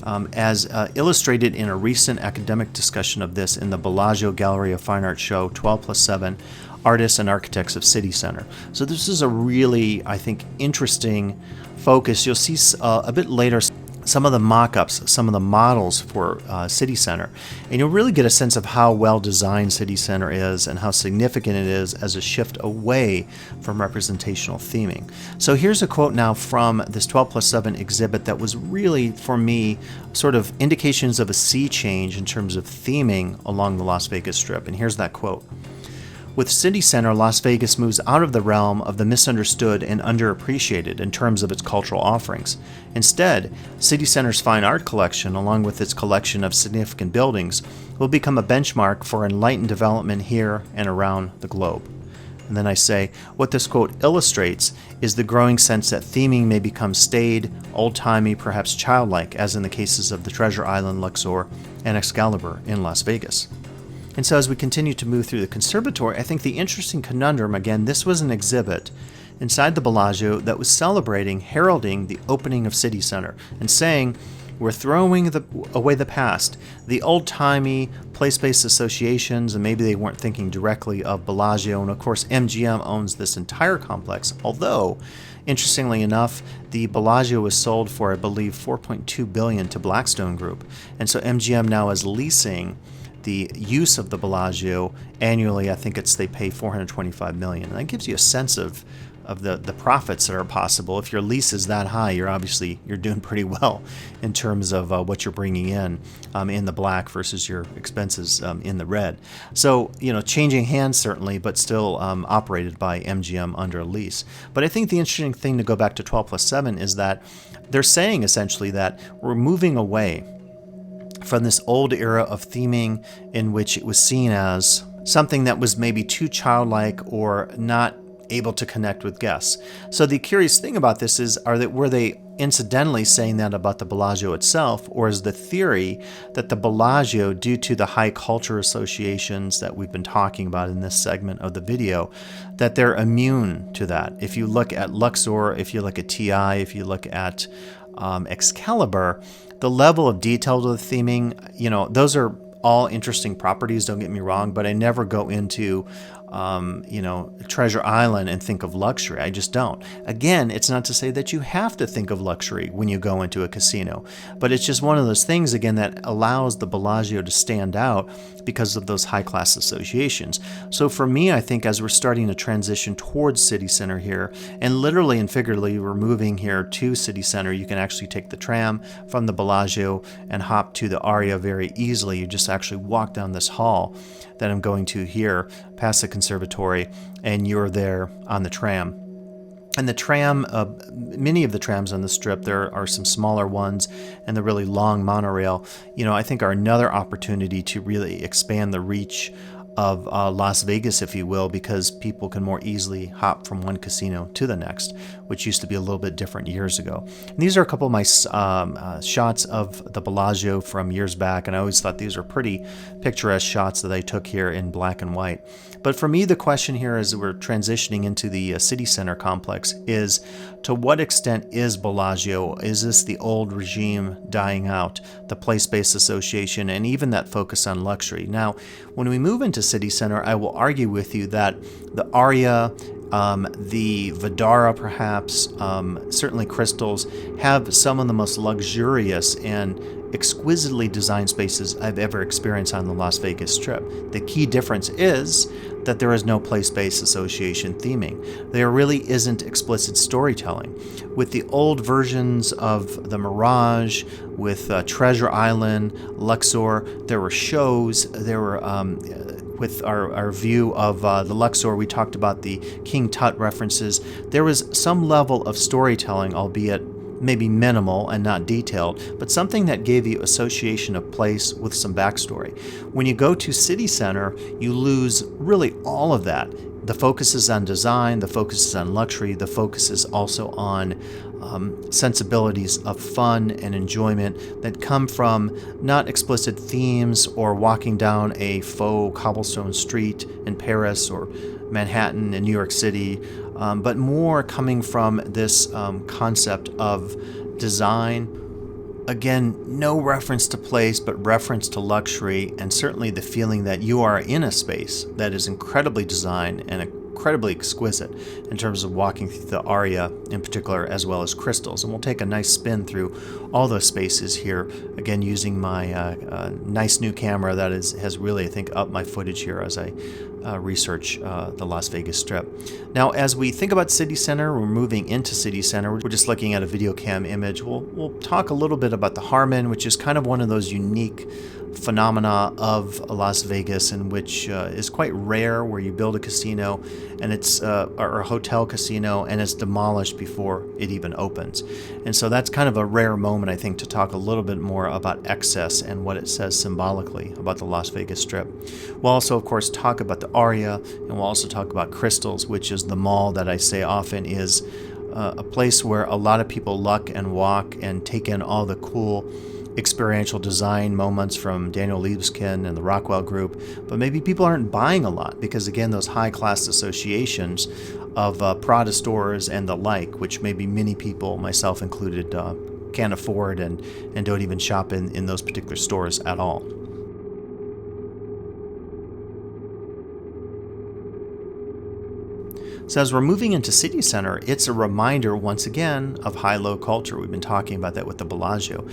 as illustrated in a recent academic discussion of this in the Bellagio Gallery of Fine Arts show 12+7, Artists and Architects of City Center. So this is a really, I think, interesting focus. You'll see a bit later some of the mock-ups, some of the models for City Center, and you'll really get a sense of how well designed City Center is and how significant it is as a shift away from representational theming. So here's a quote now from this 12+7 exhibit that was really, for me, sort of indications of a sea change in terms of theming along the Las Vegas Strip. And here's that quote. With City Center, Las Vegas moves out of the realm of the misunderstood and underappreciated in terms of its cultural offerings. Instead, City Center's fine art collection, along with its collection of significant buildings, will become a benchmark for enlightened development here and around the globe. And then I say, what this quote illustrates is the growing sense that theming may become staid, old-timey, perhaps childlike, as in the cases of the Treasure Island, Luxor, and Excalibur in Las Vegas. And so as we continue to move through the conservatory, I think the interesting conundrum, again, this was an exhibit inside the Bellagio that was celebrating, heralding the opening of City Center and saying, We're throwing away the past, the old-timey place-based associations, and maybe they weren't thinking directly of Bellagio. And of course, MGM owns this entire complex, although interestingly enough, the Bellagio was sold for, I believe, $4.2 billion to Blackstone Group. And so MGM now is leasing the use of the Bellagio annually. I think they pay $425 million. And that gives you a sense of the profits that are possible. If your lease is that high, you're doing pretty well in terms of what you're bringing in the black versus your expenses in the red. So, changing hands certainly, but still operated by MGM under a lease. But I think the interesting thing to go back to 12+7 is that they're saying essentially that we're moving away from this old era of theming in which it was seen as something that was maybe too childlike or not able to connect with guests. So the curious thing about this is, were they incidentally saying that about the Bellagio itself, or is the theory that the Bellagio, due to the high culture associations that we've been talking about in this segment of the video, that they're immune to that? If you look at Luxor, if you look at TI, if you look at Excalibur, the level of detail to the theming, those are all interesting properties, don't get me wrong, but I never go into Treasure Island and think of luxury. I just don't. Again, it's not to say that you have to think of luxury when you go into a casino, but it's just one of those things, again, that allows the Bellagio to stand out because of those high-class associations. So for me, I think as we're starting to transition towards City Center here, and literally and figuratively we're moving here to City Center, you can actually take the tram from the Bellagio and hop to the Aria very easily. You just actually walk down this hall that I'm going to here, past the conservatory, and you're there on the tram. And the tram, many of the trams on the Strip, there are some smaller ones, and the really long monorail, I think are another opportunity to really expand the reach of Las Vegas, if you will, because people can more easily hop from one casino to the next, which used to be a little bit different years ago. And these are a couple of my shots of the Bellagio from years back, and I always thought these were pretty picturesque shots that I took here in black and white. But for me, the question here as we're transitioning into the City Center complex is, to what extent is Bellagio, is this the old regime dying out, the place-based association, and even that focus on luxury? Now, when we move into City Center, I will argue with you that the Aria, the Vdara perhaps, certainly Crystals, have some of the most luxurious and exquisitely designed spaces I've ever experienced on the Las Vegas Strip. The key difference is that there is no place-based association theming. There really isn't explicit storytelling. With the old versions of the Mirage, with Treasure Island, Luxor, there were shows, there were with our view of the Luxor, we talked about the King Tut references. There was some level of storytelling, albeit maybe minimal and not detailed, but something that gave you association of place with some backstory. When you go to City Center, you lose really all of that. The focus is on design, the focus is on luxury, the focus is also on sensibilities of fun and enjoyment that come from not explicit themes or walking down a faux cobblestone street in Paris or Manhattan in New York City, but more coming from this concept of design. Again, no reference to place, but reference to luxury, and certainly the feeling that you are in a space that is incredibly designed and incredibly exquisite in terms of walking through the Aria in particular, as well as Crystals. And we'll take a nice spin through all those spaces here, again using my nice new camera that has really, I think, upped my footage here as I research the Las Vegas Strip. Now, as we think about City Center, we're moving into City Center. We're just looking at a video cam image. We'll talk a little bit about the Harmon, which is kind of one of those unique phenomena of Las Vegas, in which is quite rare, where you build a casino and it's or a hotel casino and it's demolished before it even opens. And so that's kind of a rare moment, I think, to talk a little bit more about excess and what it says symbolically about the Las Vegas Strip. We'll also, of course, talk about the Aria, and we'll also talk about Crystals, which is the mall that I say often is a place where a lot of people luck and walk and take in all the cool experiential design moments from Daniel Libeskind and the Rockwell Group, but maybe people aren't buying a lot because, again, those high-class associations of Prada stores and the like, which maybe many people, myself included, can't afford and don't even shop in those particular stores at all. So as we're moving into city center, it's a reminder once again of high-low culture. We've been talking about that with the Bellagio.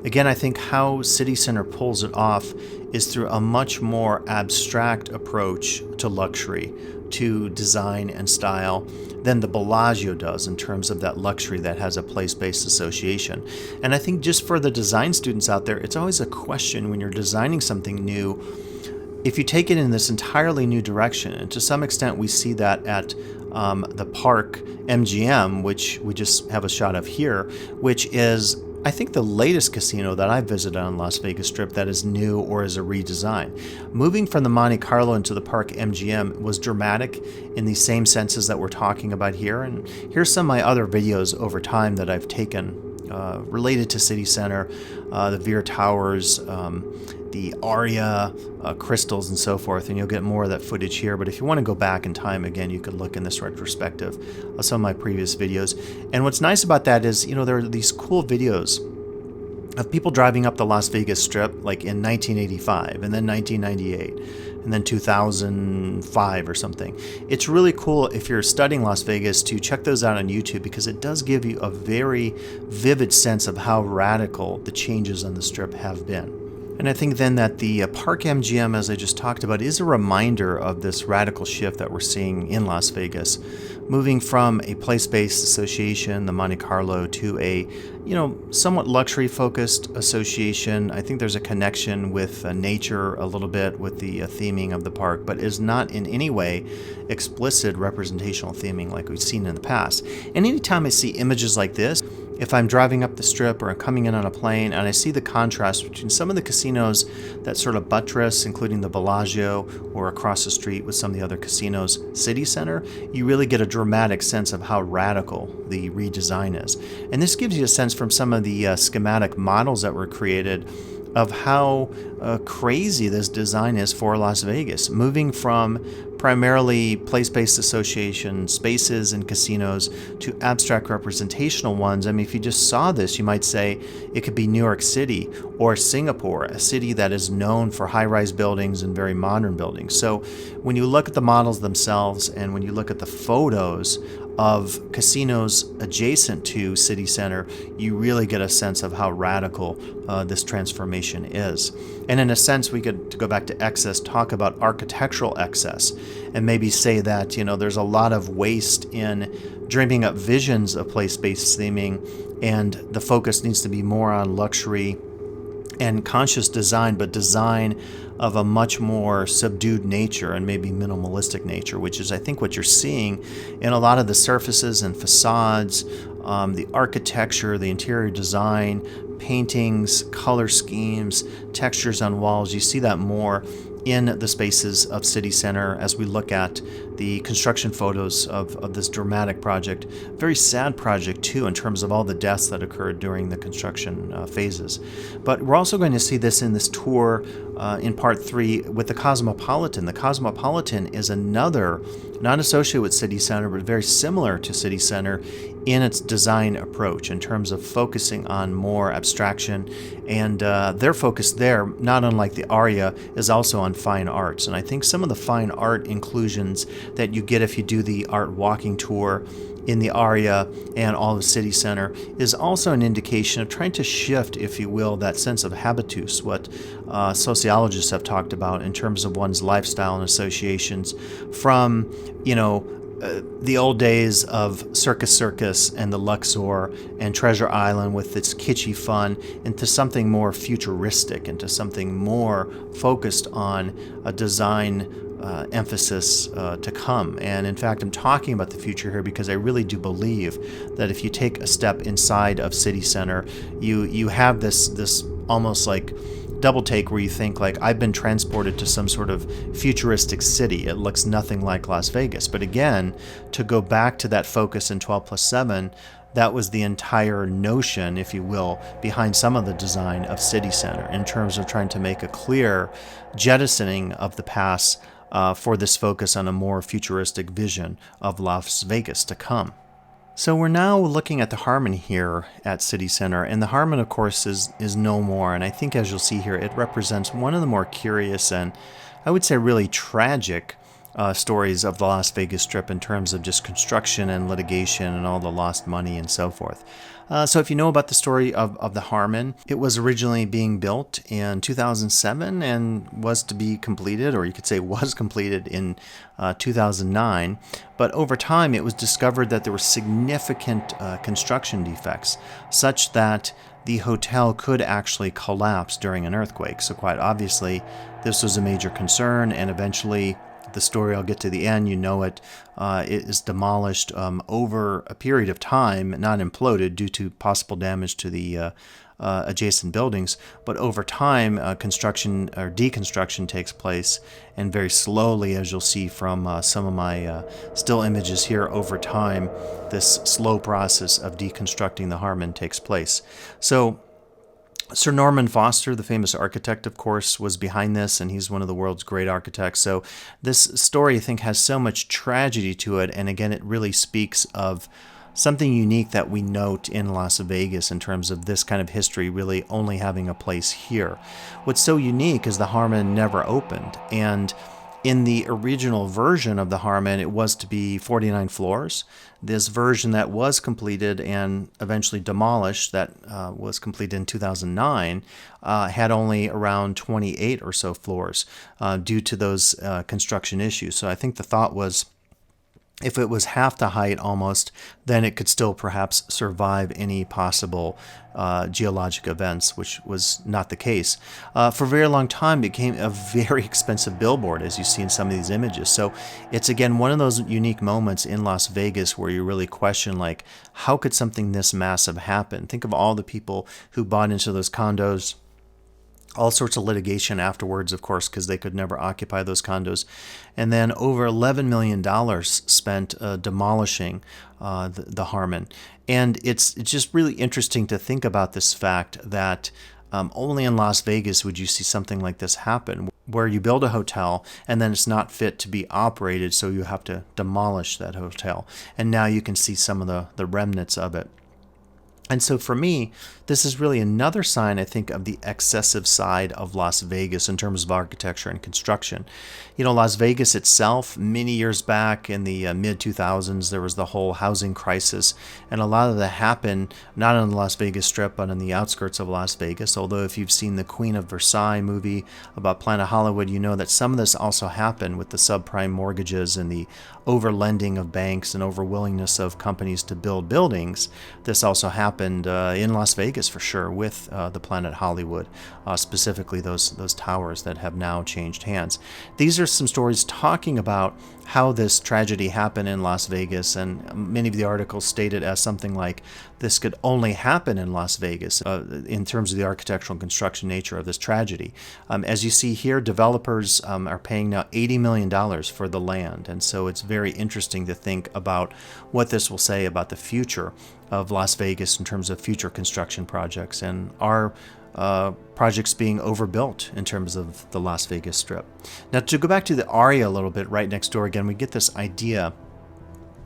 Again, I think how city center pulls it off is through a much more abstract approach to luxury, to design and style than the Bellagio does in terms of that luxury that has a place-based association. And I think just for the design students out there, it's always a question when you're designing something new, if you take it in this entirely new direction. And to some extent we see that at the park MGM, which we just have a shot of here, which is, I think, the latest casino that I've visited on Las Vegas Strip that is new or is a redesign. Moving from the Monte Carlo into the park MGM was dramatic in the same senses that we're talking about here. And here's some of my other videos over time that I've taken related to City Center, the Veer Towers, the Aria, crystals, and so forth, and you'll get more of that footage here. But if you want to go back in time, again, you could look in this retrospective of some of my previous videos. And what's nice about that is, there are these cool videos of people driving up the Las Vegas Strip, like in 1985, and then 1998, and then 2005 or something. It's really cool if you're studying Las Vegas to check those out on YouTube, because it does give you a very vivid sense of how radical the changes on the Strip have been. And I think then that the Park MGM, as I just talked about, is a reminder of this radical shift that we're seeing in Las Vegas, moving from a place-based association, the Monte Carlo, to a somewhat luxury-focused association. I think there's a connection with nature a little bit with the theming of the park, but is not in any way explicit representational theming like we've seen in the past. And anytime I see images like this, if I'm driving up the Strip or I'm coming in on a plane and I see the contrast between some of the casinos that sort of buttress, including the Bellagio, or across the street with some of the other casinos, City Center, you really get a dramatic sense of how radical the redesign is. And this gives you a sense from some of the schematic models that were created of how crazy this design is for Las Vegas, moving from primarily place-based association spaces and casinos to abstract representational ones. I mean, if you just saw this, you might say it could be New York City or Singapore, a city that is known for high-rise buildings and very modern buildings. So when you look at the models themselves and when you look at the photos of casinos adjacent to City Center, you really get a sense of how radical this transformation is. And in a sense, we could, to go back to excess, talk about architectural excess and maybe say that, there's a lot of waste in dreaming up visions of place-based theming, and the focus needs to be more on luxury and conscious design, but design of a much more subdued nature and maybe minimalistic nature, which is, I think, what you're seeing in a lot of the surfaces and facades, the architecture, the interior design, paintings, color schemes, textures on walls. You see that more in the spaces of City Center as we look at the construction photos of this dramatic project. Very sad project too, in terms of all the deaths that occurred during the construction phases. But we're also going to see this in this tour in part 3 with the Cosmopolitan. The Cosmopolitan is another, not associated with City Center, but very similar to City Center in its design approach in terms of focusing on more abstraction, and their focus there, not unlike the Aria, is also on fine arts. And I think some of the fine art inclusions that you get if you do the art walking tour in the Aria and all of City Center is also an indication of trying to shift, if you will, that sense of habitus, what sociologists have talked about in terms of one's lifestyle and associations, from, the old days of Circus and the Luxor and Treasure Island with its kitschy fun, into something more futuristic, into something more focused on a design emphasis to come. And in fact, I'm talking about the future here because I really do believe that if you take a step inside of City Center, you have this almost like double take where you think, like, I've been transported to some sort of futuristic city. It looks nothing like Las Vegas. But again, to go back to that focus in 12+7, that was the entire notion, if you will, behind some of the design of City Center, in terms of trying to make a clear jettisoning of the past for this focus on a more futuristic vision of Las Vegas to come. So we're now looking at the Harmon here at City Center, and the Harmon, of course, is no more. And I think, as you'll see here, it represents one of the more curious and, I would say, really tragic stories of the Las Vegas Strip in terms of just construction and litigation and all the lost money and so forth. So if you know about the story of the Harmon, it was originally being built in 2007 and was to be completed, or you could say was completed in 2009. But over time, it was discovered that there were significant construction defects, such that the hotel could actually collapse during an earthquake. So quite obviously, this was a major concern, and eventually the story, I'll get to the end, you know it, it is demolished over a period of time, not imploded due to possible damage to the adjacent buildings, but over time construction or deconstruction takes place, and very slowly, as you'll see from some of my still images here, over time this slow process of deconstructing the Harmon takes place. So Sir Norman Foster, the famous architect, of course, was behind this, and he's one of the world's great architects. So this story, I think, has so much tragedy to it, and again, it really speaks of something unique that we note in Las Vegas in terms of this kind of history really only having a place here. What's so unique is the Harmon never opened, and in the original version of the Harmon, it was to be 49 floors. This version that was completed and eventually demolished, that was completed in 2009, had only around 28 or so floors due to those construction issues. So I think the thought was, if it was half the height almost, then it could still perhaps survive any possible geologic events, which was not the case. For a very long time, it became a very expensive billboard, as you see in some of these images. So it's, again, one of those unique moments in Las Vegas where you really question, like, how could something this massive happen? Think of all the people who bought into those condos, all sorts of litigation afterwards, of course, because they could never occupy those condos. And then over $11 million spent demolishing the Harmon. And it's just really interesting to think about this fact that only in Las Vegas would you see something like this happen, where you build a hotel and then it's not fit to be operated, so you have to demolish that hotel. And now you can see some of the remnants of it. And so for me, this is really another sign, I think, of the excessive side of Las Vegas in terms of architecture and construction. You know, Las Vegas itself, many years back in the mid-2000s, there was the whole housing crisis, and a lot of that happened not on the Las Vegas Strip, but on the outskirts of Las Vegas. Although if you've seen the Queen of Versailles movie about Planet Hollywood, you know that some of this also happened with the subprime mortgages and the overlending of banks and overwillingness of companies to build buildings. This also happened in Las Vegas for sure with the Planet Hollywood, specifically those towers that have now changed hands. These are some stories talking about how this tragedy happened in Las Vegas, and many of the articles stated as something like this could only happen in Las Vegas in terms of the architectural and construction nature of this tragedy. As you see here, developers are paying now $80 million for the land, and so it's very interesting to think about what this will say about the future of Las Vegas in terms of future construction projects and our projects being overbuilt in terms of the Las Vegas Strip. Now, to go back to the Aria a little bit, right next door again, we get this idea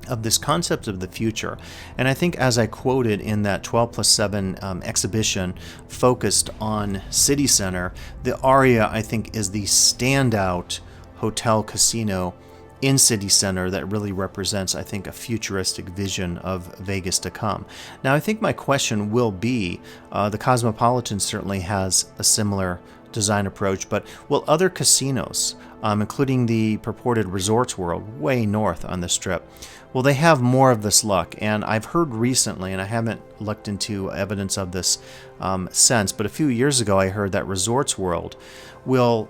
of this concept of the future. And I think, as I quoted in that 12+7 exhibition focused on City Center, the Aria, I think, is the standout hotel casino in City Center that really represents, I think, a futuristic vision of Vegas to come. Now, I think my question will be, the Cosmopolitan certainly has a similar design approach, but will other casinos, including the purported Resorts World way north on the Strip, will they have more of this luck? And I've heard recently, and I haven't looked into evidence of this since, but a few years ago I heard that Resorts World will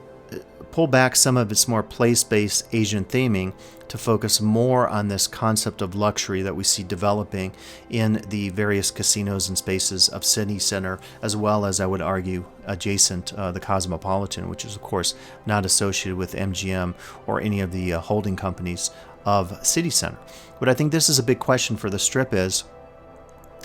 pull back some of its more place-based Asian theming to focus more on this concept of luxury that we see developing in the various casinos and spaces of City Center, as well as, I would argue, adjacent the Cosmopolitan, which is, of course, not associated with MGM or any of the holding companies of City Center. But I think this is a big question for the Strip is,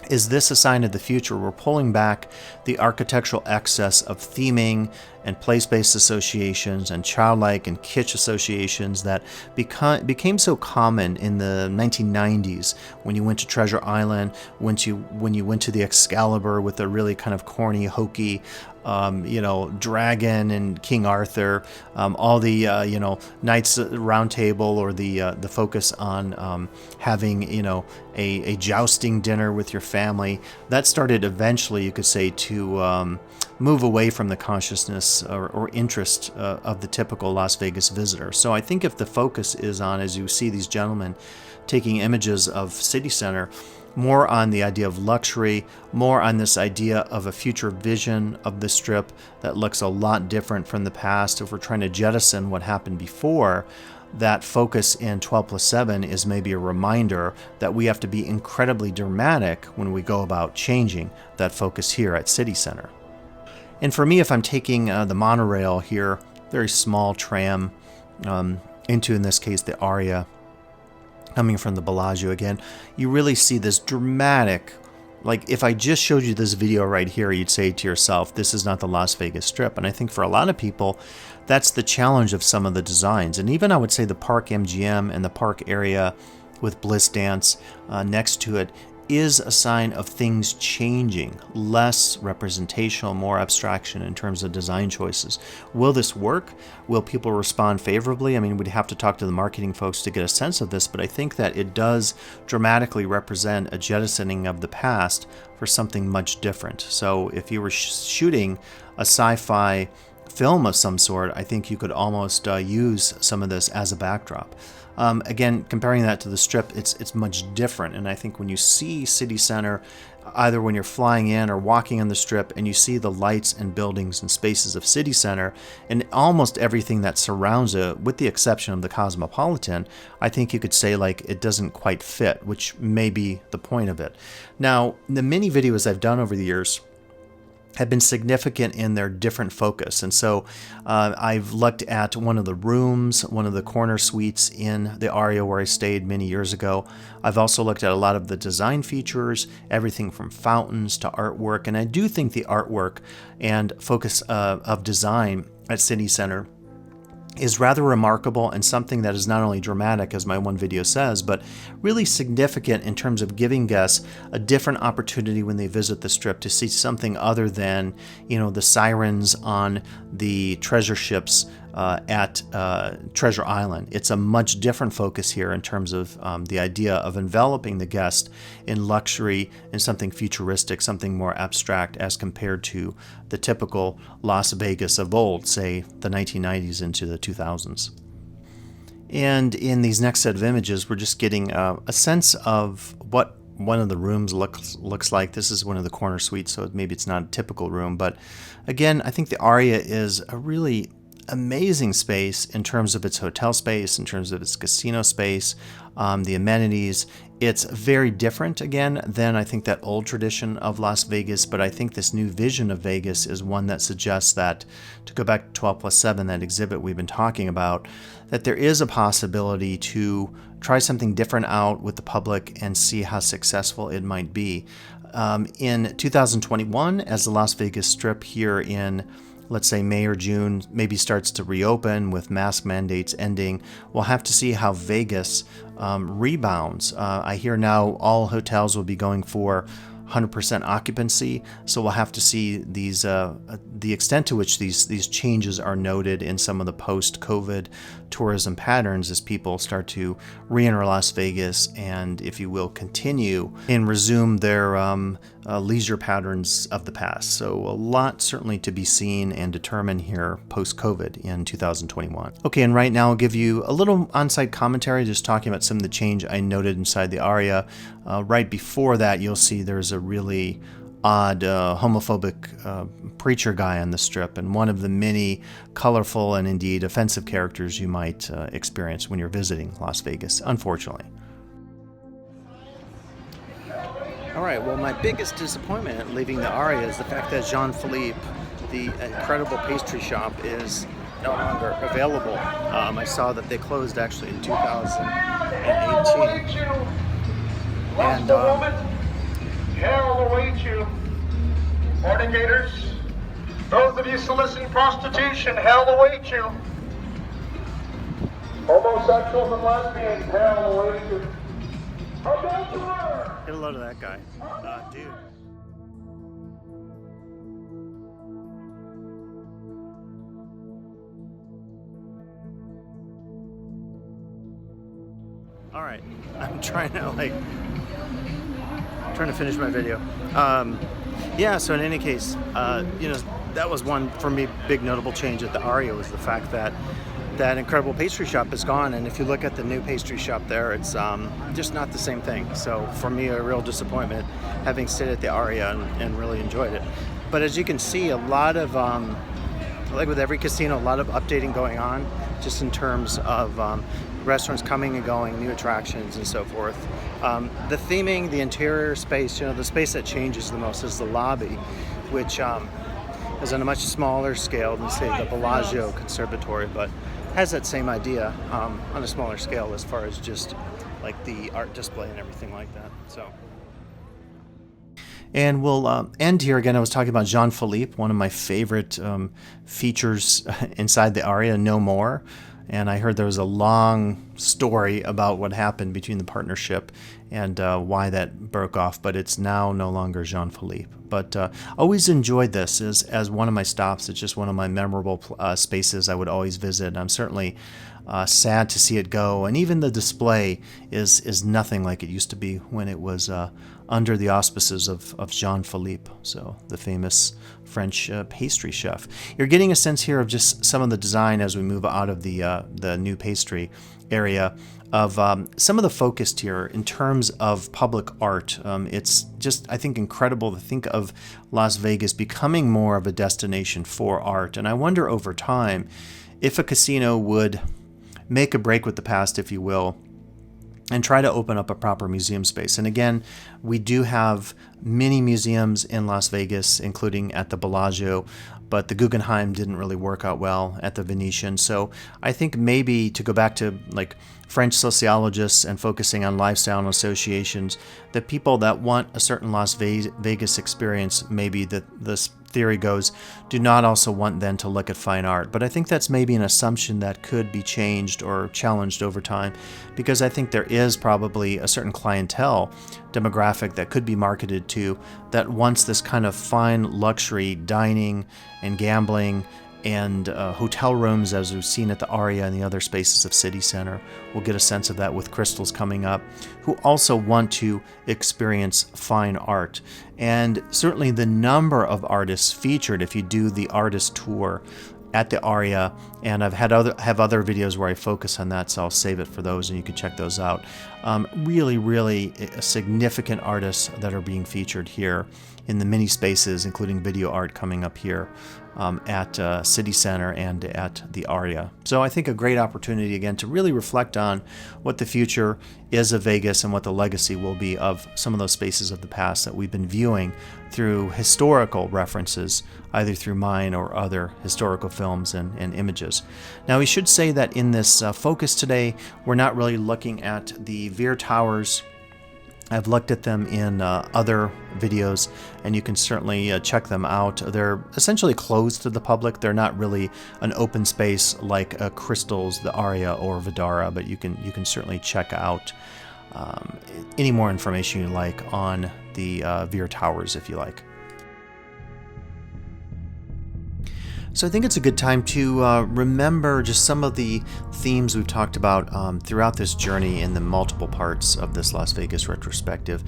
Is this a sign of the future? We're pulling back the architectural excess of theming and place-based associations and childlike and kitsch associations that became so common in the 1990s when you went to Treasure Island, when you went to the Excalibur with a really kind of corny, hokey, dragon and King Arthur, all the Knights Round Table, or the focus on having a jousting dinner with your family. That started eventually, you could say, to move away from the consciousness or interest of the typical Las Vegas visitor. So I think if the focus is on, as you see these gentlemen taking images of City Center, more on the idea of luxury, more on this idea of a future vision of the Strip that looks a lot different from the past. If we're trying to jettison what happened before, that focus in 12+7 is maybe a reminder that we have to be incredibly dramatic when we go about changing that focus here at City Center. And for me, if I'm taking the monorail here, very small tram, into, in this case, the Aria, coming from the Bellagio again, you really see this dramatic, like if I just showed you this video right here, you'd say to yourself, this is not the Las Vegas Strip. And I think for a lot of people, that's the challenge of some of the designs. And even I would say the Park MGM and the park area with Bliss Dance next to it is a sign of things changing, less representational, more abstraction in terms of design choices. Will this work? Will people respond favorably? I mean, we'd have to talk to the marketing folks to get a sense of this, but I think that it does dramatically represent a jettisoning of the past for something much different. So if you were shooting a sci-fi film of some sort, I think you could almost use some of this as a backdrop. Again, comparing that to the Strip, it's much different. And I think when you see City Center, either when you're flying in or walking on the Strip, and you see the lights and buildings and spaces of City Center and almost everything that surrounds it, with the exception of the Cosmopolitan, I think you could say like it doesn't quite fit, which may be the point of it. Now, the many videos I've done over the years have been significant in their different focus. And so I've looked at one of the rooms, one of the corner suites in the Aria where I stayed many years ago. I've also looked at a lot of the design features, everything from fountains to artwork. And I do think the artwork and focus of design at City Center is rather remarkable, and something that is not only dramatic, as my one video says, but really significant in terms of giving guests a different opportunity when they visit the Strip to see something other than, the sirens on the treasure ships at Treasure Island. It's a much different focus here in terms of the idea of enveloping the guest in luxury and something futuristic, something more abstract as compared to the typical Las Vegas of old, say the 1990s into the 2000s. And in these next set of images, we're just getting a sense of what one of the rooms looks like. This is one of the corner suites, so maybe it's not a typical room, but again, I think the Aria is a really amazing space in terms of its hotel space, in terms of its casino space, the amenities. It's very different again than I think that old tradition of Las Vegas, but I think this new vision of Vegas is one that suggests that, to go back to 12+7, that exhibit we've been talking about, that there is a possibility to try something different out with the public and see how successful it might be. In 2021, as the Las Vegas Strip here in, let's say, May or June, maybe starts to reopen with mask mandates ending, we'll have to see how Vegas rebounds. I hear now all hotels will be going for 100% occupancy, so we'll have to see these the extent to which these changes are noted in some of the post-COVID tourism patterns as people start to re-enter Las Vegas and, if you will, continue and resume their leisure patterns of the past. So a lot certainly to be seen and determined here post-COVID in 2021. Okay, and right now I'll give you a little on-site commentary, just talking about some of the change I noted inside the Aria. Right before that, you'll see there's a really odd homophobic preacher guy on the Strip, and one of the many colorful and indeed offensive characters you might experience when you're visiting Las Vegas, unfortunately. All right, well, my biggest disappointment leaving the Aria is the fact that Jean-Philippe, the incredible pastry shop, is no longer available. I saw that they closed actually in 2018. And hell awaits you. Fornicators, those of you soliciting prostitution, hell awaits you. Homosexuals and lesbians, hell awaits you. Adulterer! Get a load of that guy. Dude. Alright, I'm trying to finish my video. Yeah, so in any case, that was one, for me, big notable change at the Aria was the fact that that incredible pastry shop is gone, and if you look at the new pastry shop there, it's just not the same thing. So for me, a real disappointment having stayed at the Aria and really enjoyed it. But as you can see, a lot of, like with every casino, a lot of updating going on, just in terms of restaurants coming and going, new attractions and so forth. The theming, the interior space, the space that changes the most is the lobby, which is on a much smaller scale than, say, the Bellagio Conservatory, but has that same idea on a smaller scale as far as just like the art display and everything like that. So. And we'll end here again. I was talking about Jean-Philippe, one of my favorite features inside the Aria, No More. And I heard there was a long story about what happened between the partnership and why that broke off, but it's now no longer Jean-Philippe. But always enjoyed this as one of my stops. It's just one of my memorable spaces I would always visit. I'm certainly sad to see it go, and even the display is nothing like it used to be when it was under the auspices of Jean-Philippe, so the famous French pastry chef. You're getting a sense here of just some of the design as we move out of the new pastry area of some of the focus here in terms of public art. It's just, I think, incredible to think of Las Vegas becoming more of a destination for art, and I wonder over time if a casino would make a break with the past, if you will, and try to open up a proper museum space. And again, we do have many museums in Las Vegas, including at the Bellagio, but the Guggenheim didn't really work out well at the Venetian. So I think maybe to go back to like French sociologists and focusing on lifestyle and associations, the people that want a certain Las Vegas experience, maybe this theory goes, do not also want then to look at fine art. But I think that's maybe an assumption that could be changed or challenged over time, because I think there is probably a certain clientele demographic that could be marketed to that wants this kind of fine luxury dining and gambling and hotel rooms, as we've seen at the Aria and the other spaces of City Center. We'll get a sense of that with Crystals coming up, who also want to experience fine art. And certainly the number of artists featured, if you do the artist tour at the Aria, and I've have other videos where I focus on that, so I'll save it for those and you can check those out. Really significant artists that are being featured here in the mini spaces, including video art coming up here at City Center and at the Aria. So I think a great opportunity again to really reflect on what the future is of Vegas and what the legacy will be of some of those spaces of the past that we've been viewing through historical references, either through mine or other historical films and images. Now we should say that in this focus today, we're not really looking at the Veer Towers. I've looked at them in other videos, and you can certainly check them out. They're essentially closed to the public. They're not really an open space like Crystals, the Aria, or Vdara, but you can certainly check out any more information you like on the Veer Towers if you like. So I think it's a good time to remember just some of the themes we've talked about throughout this journey in the multiple parts of this Las Vegas retrospective.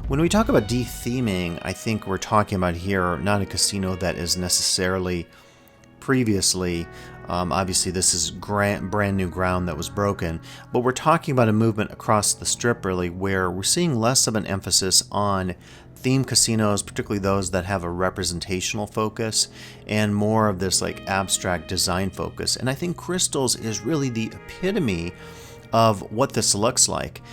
When we talk about de-theming, I think we're talking about here not a casino that is necessarily previously, obviously this is brand new ground that was broken, but we're talking about a movement across the Strip really where we're seeing less of an emphasis on theme casinos, particularly those that have a representational focus, and more of this like abstract design focus. And I think Crystals is really the epitome of what this looks like.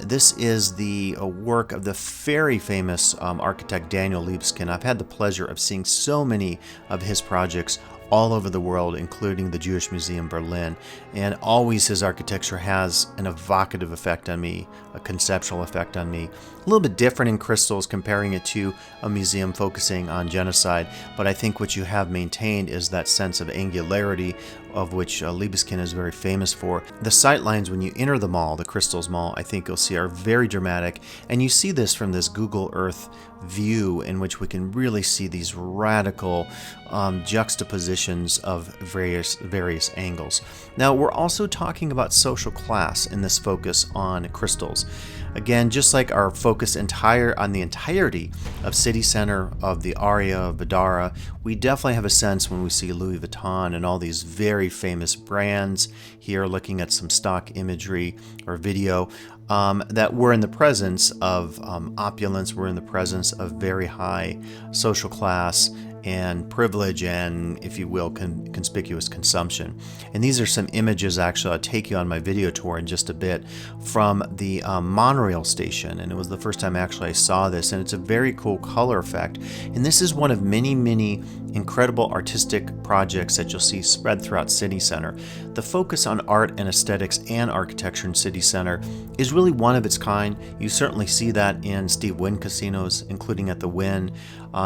This is the work of the very famous architect Daniel Libeskind. I've had the pleasure of seeing so many of his projects all over the world, including the Jewish Museum Berlin. And always his architecture has an evocative effect on me, a conceptual effect on me. A little bit different in crystals, comparing it to a museum focusing on genocide. But I think what you have maintained is that sense of angularity, of which Libeskind is very famous for. The sight lines when you enter the mall, the Crystals Mall, I think you'll see are very dramatic. And you see this from this Google Earth view, in which we can really see these radical juxtapositions of various angles. Now, we're also talking about social class in this focus on crystals. Again, just like our focus on the entirety of City Center, of the Aria, of Vdara, we definitely have a sense when we see Louis Vuitton and all these very famous brands here, looking at some stock imagery or video, that we're in the presence of opulence, we're in the presence of very high social class and privilege and, if you will, conspicuous consumption. And these are some images, actually, I'll take you on my video tour in just a bit, from the monorail station. And it was the first time actually I saw this, and it's a very cool color effect. And this is one of many, many incredible artistic projects that you'll see spread throughout City Center. The focus on art and aesthetics and architecture in City Center is really one of its kind. You certainly see that in Steve Wynn casinos, including at the Wynn.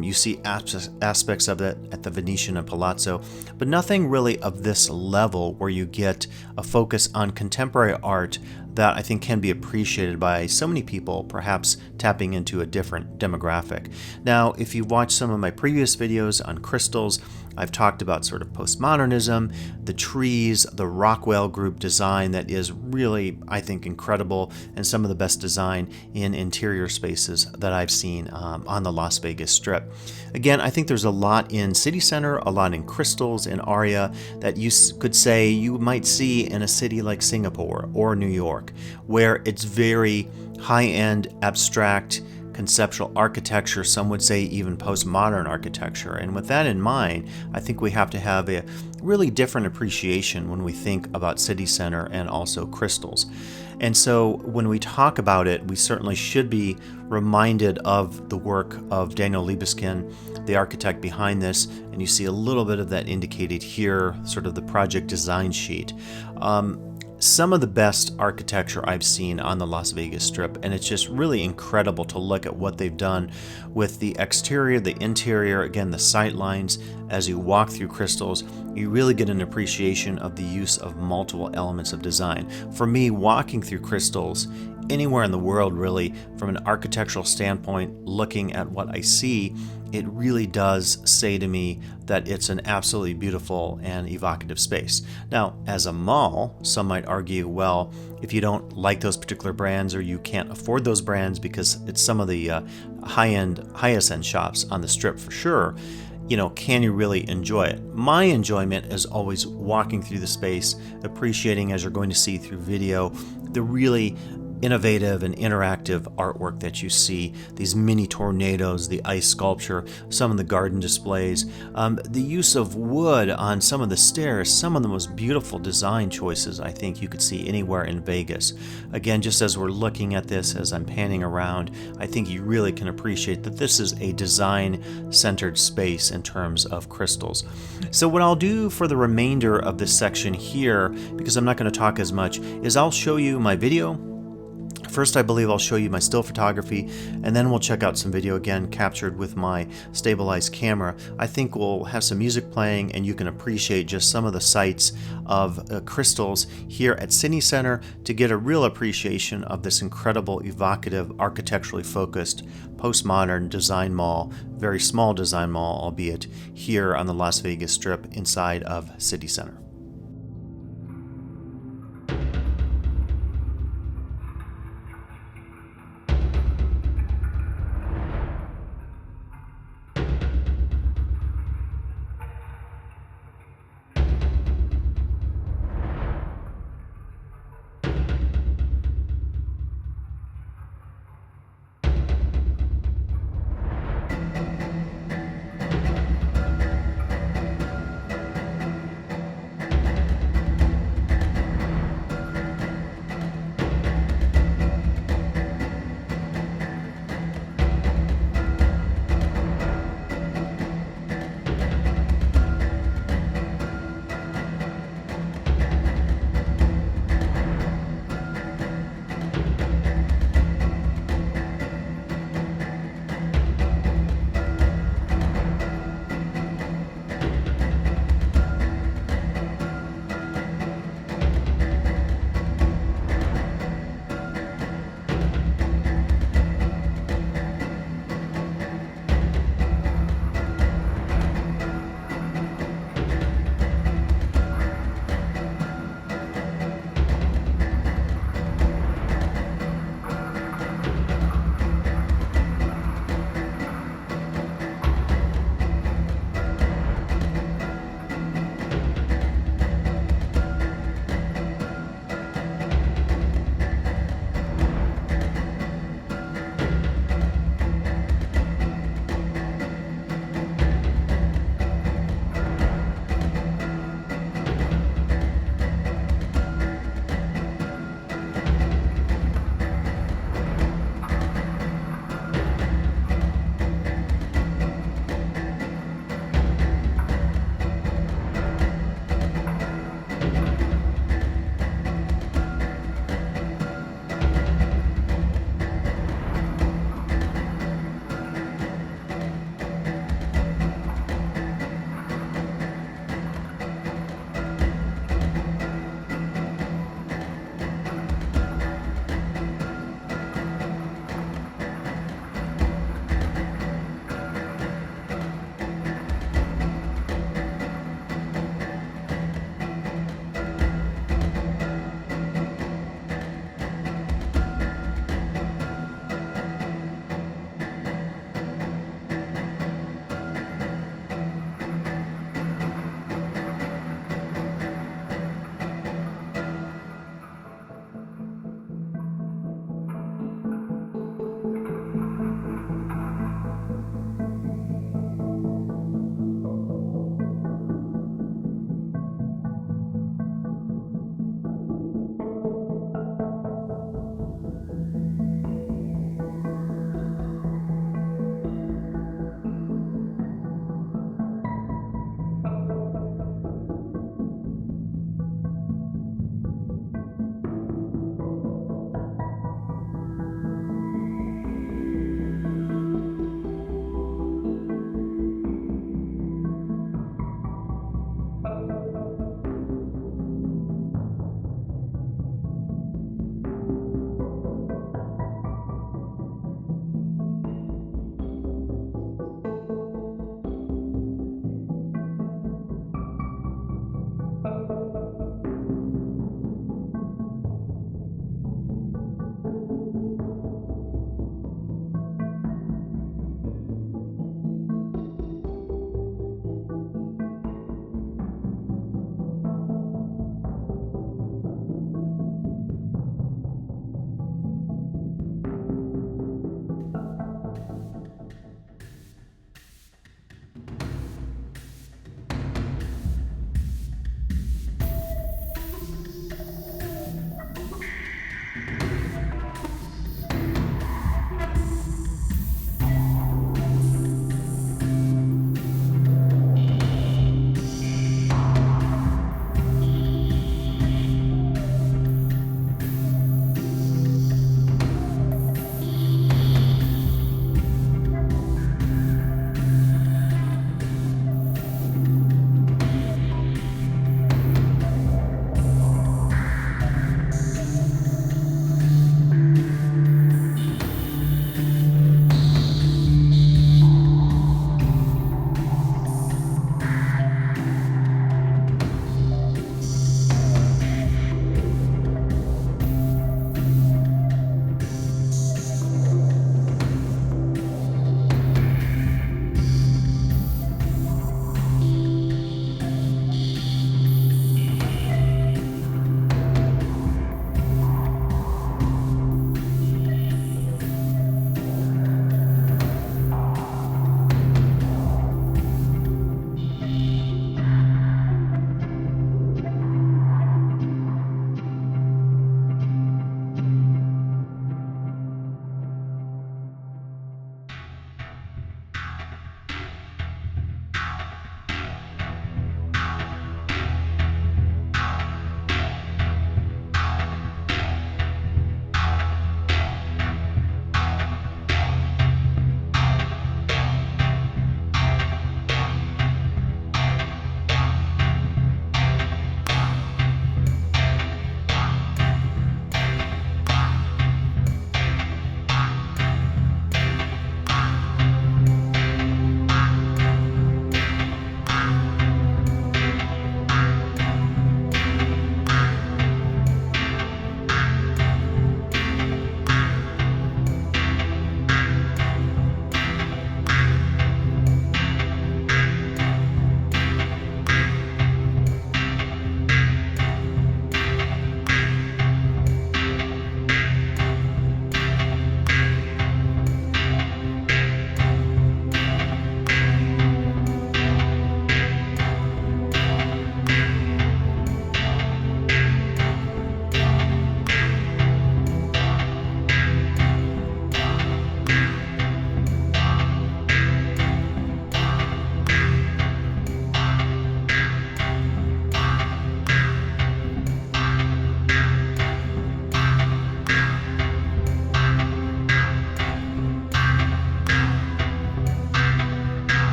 You see aspects of it at the Venetian and Palazzo, but nothing really of this level where you get a focus on contemporary art that I think can be appreciated by so many people, perhaps tapping into a different demographic. Now, if you've watched some of my previous videos on crystals, I've talked about sort of postmodernism, the trees, the Rockwell group design that is really, I think, incredible, and some of the best design in interior spaces that I've seen on the Las Vegas Strip. Again, I think there's a lot in City Center, a lot in crystals, in Aria, that you could say you might see in a city like Singapore or New York, where it's very high-end, abstract, conceptual architecture, some would say even postmodern architecture. And with that in mind, I think we have to have a really different appreciation when we think about City Center and also crystals. And so when we talk about it, we certainly should be reminded of the work of Daniel Libeskind, the architect behind this, and you see a little bit of that indicated here, sort of the project design sheet. Some of the best architecture I've seen on the Las Vegas Strip, and it's just really incredible to look at what they've done with the exterior, the interior, again, the sight lines. As you walk through crystals, you really get an appreciation of the use of multiple elements of design. For me, walking through crystals anywhere in the world, really, from an architectural standpoint, looking at what I see, it really does say to me that it's an absolutely beautiful and evocative space. Now, as a mall, some might argue, well, if you don't like those particular brands or you can't afford those brands because it's some of the highest end shops on the Strip for sure, can you really enjoy it? My enjoyment is always walking through the space, appreciating, as you're going to see through video, the really innovative and interactive artwork that you see, these mini tornadoes, the ice sculpture, some of the garden displays, the use of wood on some of the stairs, some of the most beautiful design choices I think you could see anywhere in Vegas. Again, just as we're looking at this, as I'm panning around, I think you really can appreciate that this is a design-centered space in terms of crystals. So what I'll do for the remainder of this section here, because I'm not going to talk as much, is I'll show you my video. First, I believe I'll show you my still photography, and then we'll check out some video again captured with my stabilized camera. I think we'll have some music playing, and you can appreciate just some of the sights of crystals here at City Center to get a real appreciation of this incredible, evocative, architecturally focused, postmodern design mall, very small design mall, albeit here on the Las Vegas Strip inside of City Center.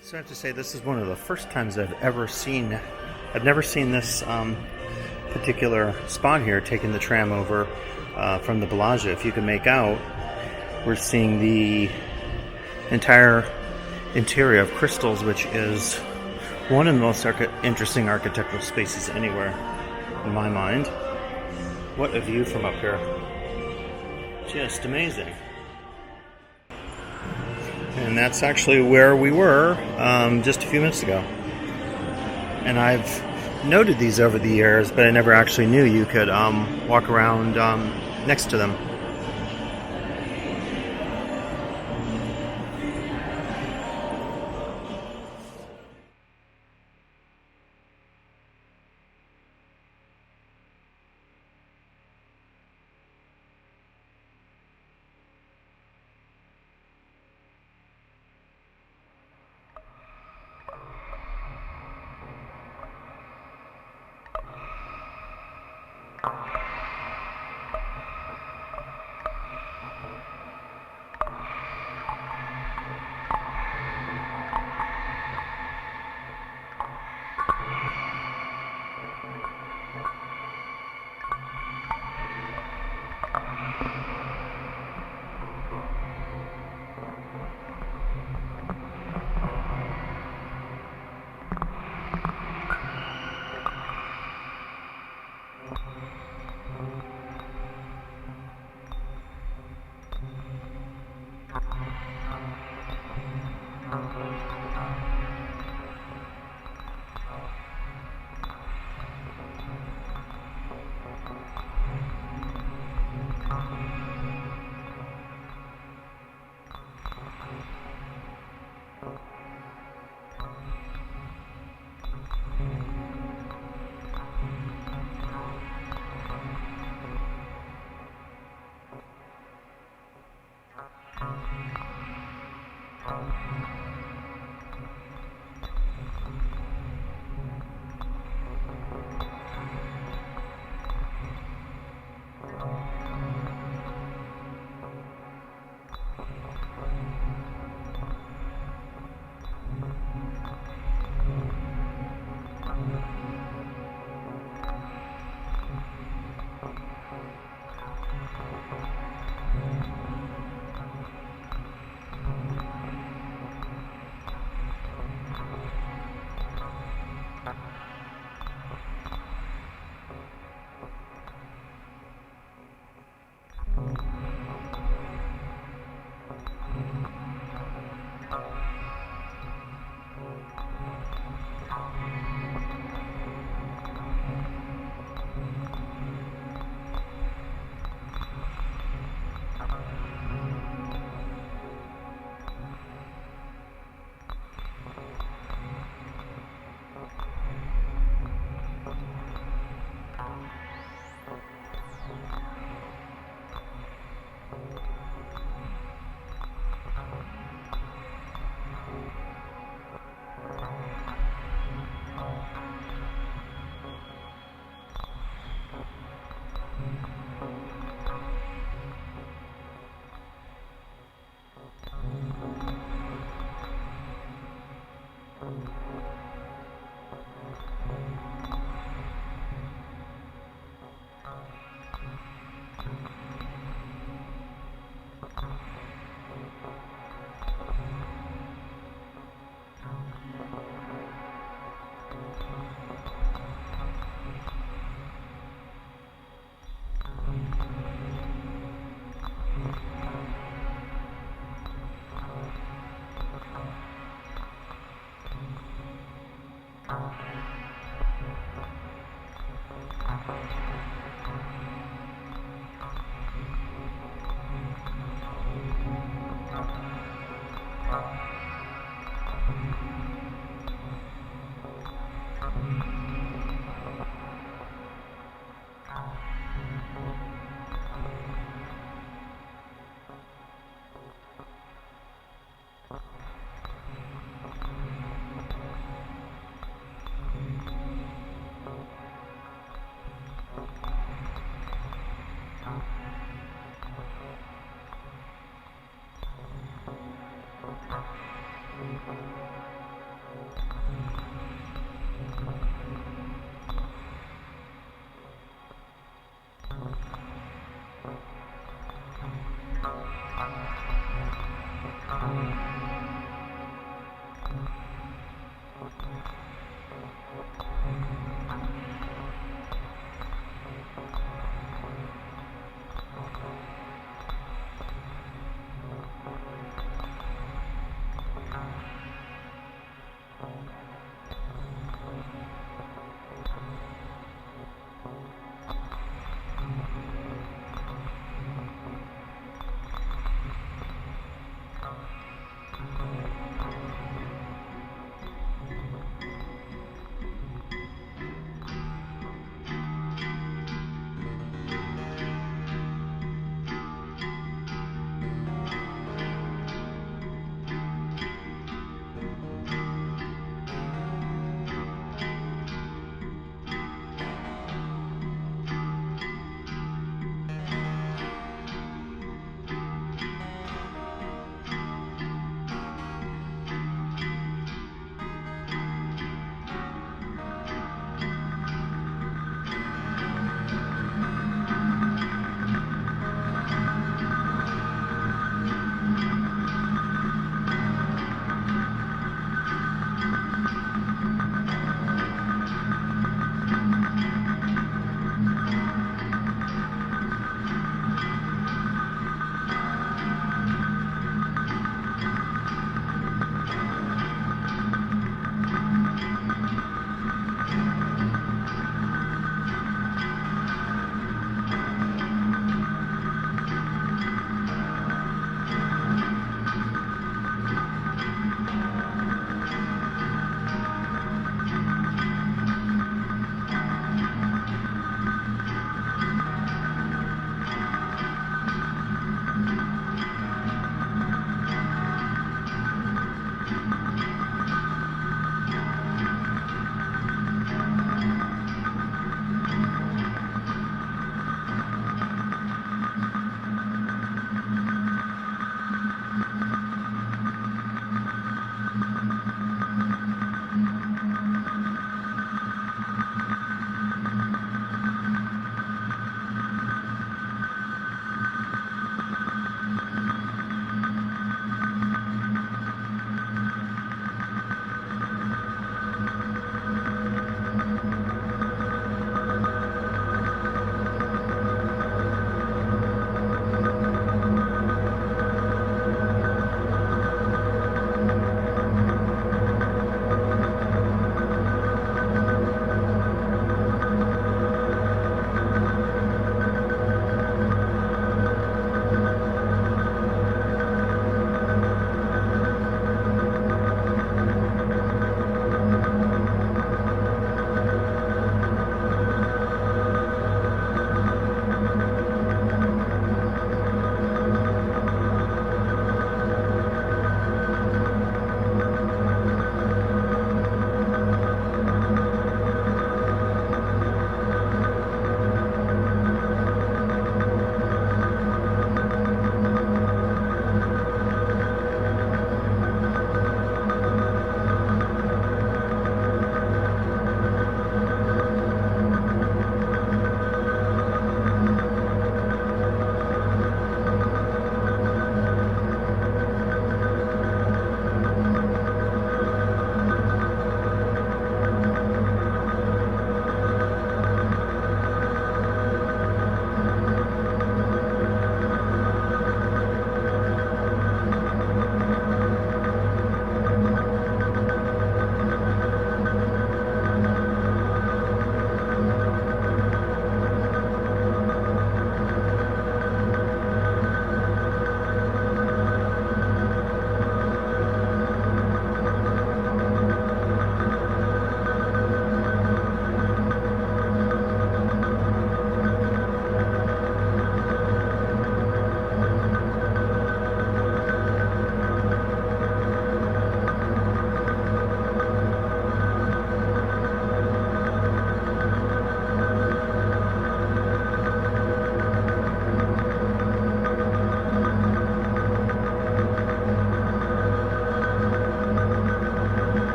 So I have to say, this is one of the first times I've never seen this particular spot here, taking the tram over from the Bellagio. If you can make out, we're seeing the entire interior of Crystals, which is one of the most interesting architectural spaces anywhere, in my mind. What a view from up here. Just amazing. And that's actually where we were just a few minutes ago. And I've noted these over the years, but I never actually knew you could walk around next to them.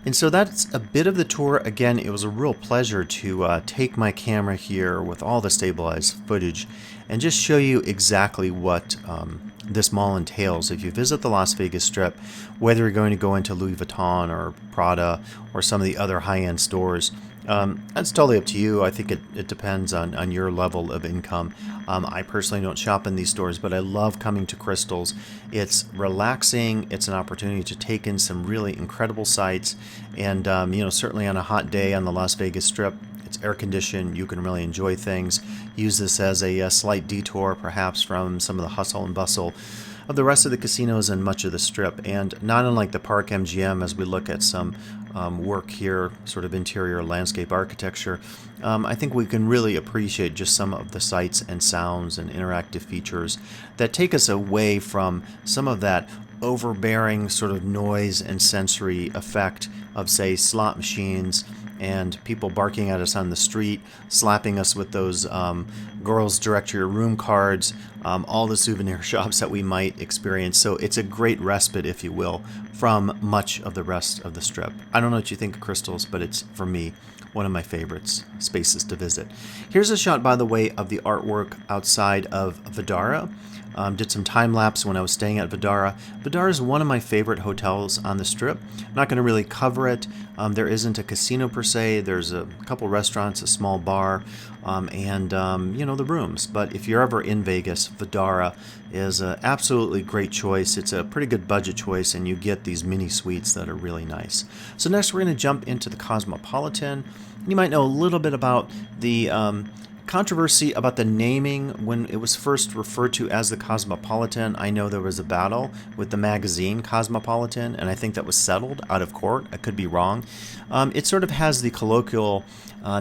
And so that's a bit of the tour. Again, it was a real pleasure to take my camera here with all the stabilized footage and just show you exactly what this mall entails. If you visit the Las Vegas Strip, whether you're going to go into Louis Vuitton or Prada or some of the other high-end stores, that's totally up to you. I think it depends on your level of income. I personally don't shop in these stores, but I love coming to Crystals. It's relaxing. It's an opportunity to take in some really incredible sights. And, certainly on a hot day on the Las Vegas Strip, it's air conditioned. You can really enjoy things. Use this as a slight detour, perhaps, from some of the hustle and bustle of the rest of the casinos and much of the Strip. And not unlike the Park MGM, as we look at some work here, sort of interior landscape architecture, I think we can really appreciate just some of the sights and sounds and interactive features that take us away from some of that overbearing sort of noise and sensory effect of, say, slot machines and people barking at us on the street, slapping us with those girls direct to your room cards, all the souvenir shops that we might experience. So it's a great respite, if you will, from much of the rest of the Strip. I don't know what you think of Crystals, but it's, for me, one of my favorites spaces to visit. Here's a shot, by the way, of the artwork outside of Vdara. Did some time lapse when I was staying at Vdara. Vdara is one of my favorite hotels on the Strip. I'm not going to really cover it. There isn't a casino per se. There's a couple restaurants, a small bar, and the rooms. But if you're ever in Vegas, Vdara is an absolutely great choice. It's a pretty good budget choice, and you get these mini suites that are really nice. So next we're going to jump into the Cosmopolitan. You might know a little bit about the controversy about the naming when it was first referred to as the Cosmopolitan. I know there was a battle with the magazine Cosmopolitan, and I think that was settled out of court. I could be wrong. It sort of has the colloquial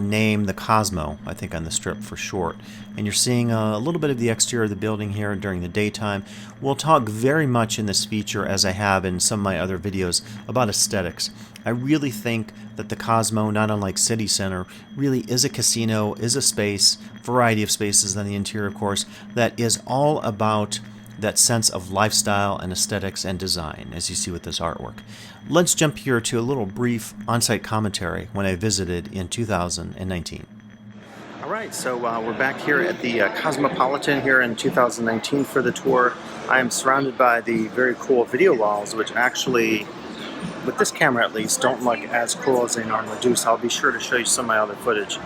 name, the Cosmo, I think, on the Strip for short. And you're seeing a little bit of the exterior of the building here during the daytime. We'll talk very much in this feature, as I have in some of my other videos, about aesthetics. I really think that the Cosmo, not unlike City Center, really is a casino, is a space, variety of spaces on the interior, of course, that is all about that sense of lifestyle and aesthetics and design, as you see with this artwork. Let's jump here to a little brief on-site commentary when I visited in 2019. All right, so we're back here at the Cosmopolitan here in 2019 for the tour. I am surrounded by the very cool video walls, which actually, with this camera at least, don't look as cool as they normally do, so I'll be sure to show you some of my other footage.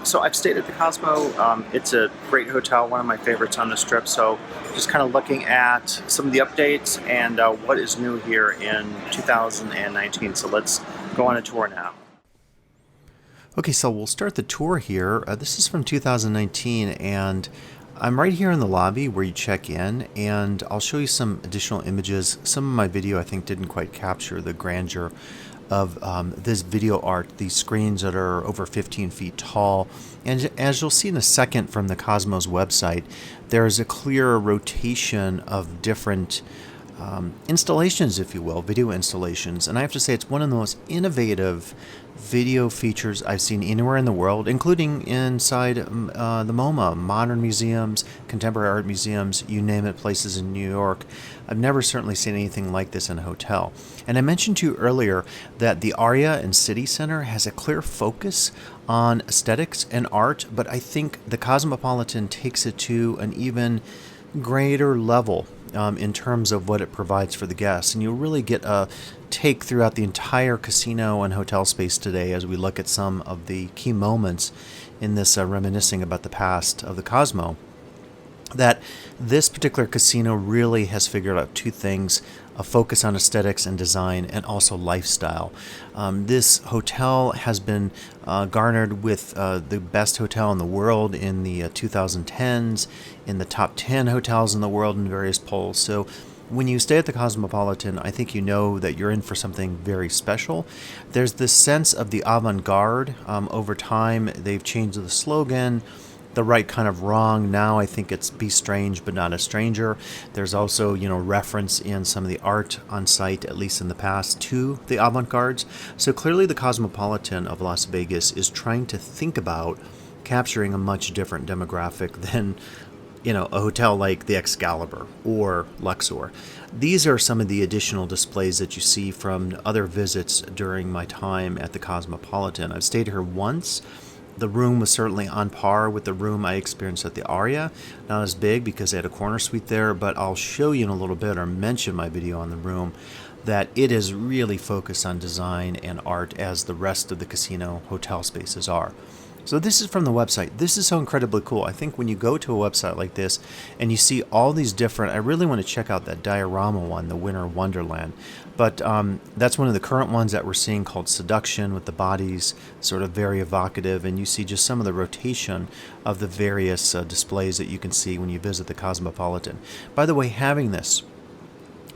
So I've stayed at the Cosmo. It's a great hotel, one of my favorites on the Strip, so just kind of looking at some of the updates and what is new here in 2019. So let's go on a tour now. Okay, so we'll start the tour here. This is from 2019, and I'm right here in the lobby where you check in, and I'll show you some additional images. Some of my video, I think, didn't quite capture the grandeur of this video art, these screens that are over 15 feet tall. And as you'll see in a second from the Cosmos website, there's a clear rotation of different installations, if you will, video installations. And I have to say, it's one of the most innovative video features I've seen anywhere in the world, including inside the MoMA, modern museums, contemporary art museums, you name it, places in New York. I've never certainly seen anything like this in a hotel. And I mentioned to you earlier that the Aria and City Center has a clear focus on aesthetics and art, but I think the Cosmopolitan takes it to an even greater level in terms of what it provides for the guests. And you'll really get a take throughout the entire casino and hotel space today as we look at some of the key moments in this reminiscing about the past of the Cosmo. That this particular casino really has figured out two things: a focus on aesthetics and design, and also lifestyle. This hotel has been garnered with the best hotel in the world in the 2010s, in the top 10 hotels in the world in various polls. So when you stay at the Cosmopolitan, I think you know that you're in for something very special. There's this sense of the avant-garde. Over time, they've changed the slogan. The right kind of wrong. Now I think it's be strange but not a stranger. There's also, reference in some of the art on site, at least in the past, to the avant-gardes. So clearly the Cosmopolitan of Las Vegas is trying to think about capturing a much different demographic than a hotel like the Excalibur or Luxor. These are some of the additional displays that you see from other visits during my time at the Cosmopolitan. I've stayed here once. The room was certainly on par with the room I experienced at the Aria. Not as big because they had a corner suite there, but I'll show you in a little bit, or mention my video on the room, that it is really focused on design and art as the rest of the casino hotel spaces are. So this is from the website. This is so incredibly cool. I think when you go to a website like this and you see all these different, I really want to check out that diorama one, the Winter Wonderland. But that's one of the current ones that we're seeing, called Seduction, with the bodies, sort of very evocative. And you see just some of the rotation of the various displays that you can see when you visit the Cosmopolitan. By the way, having this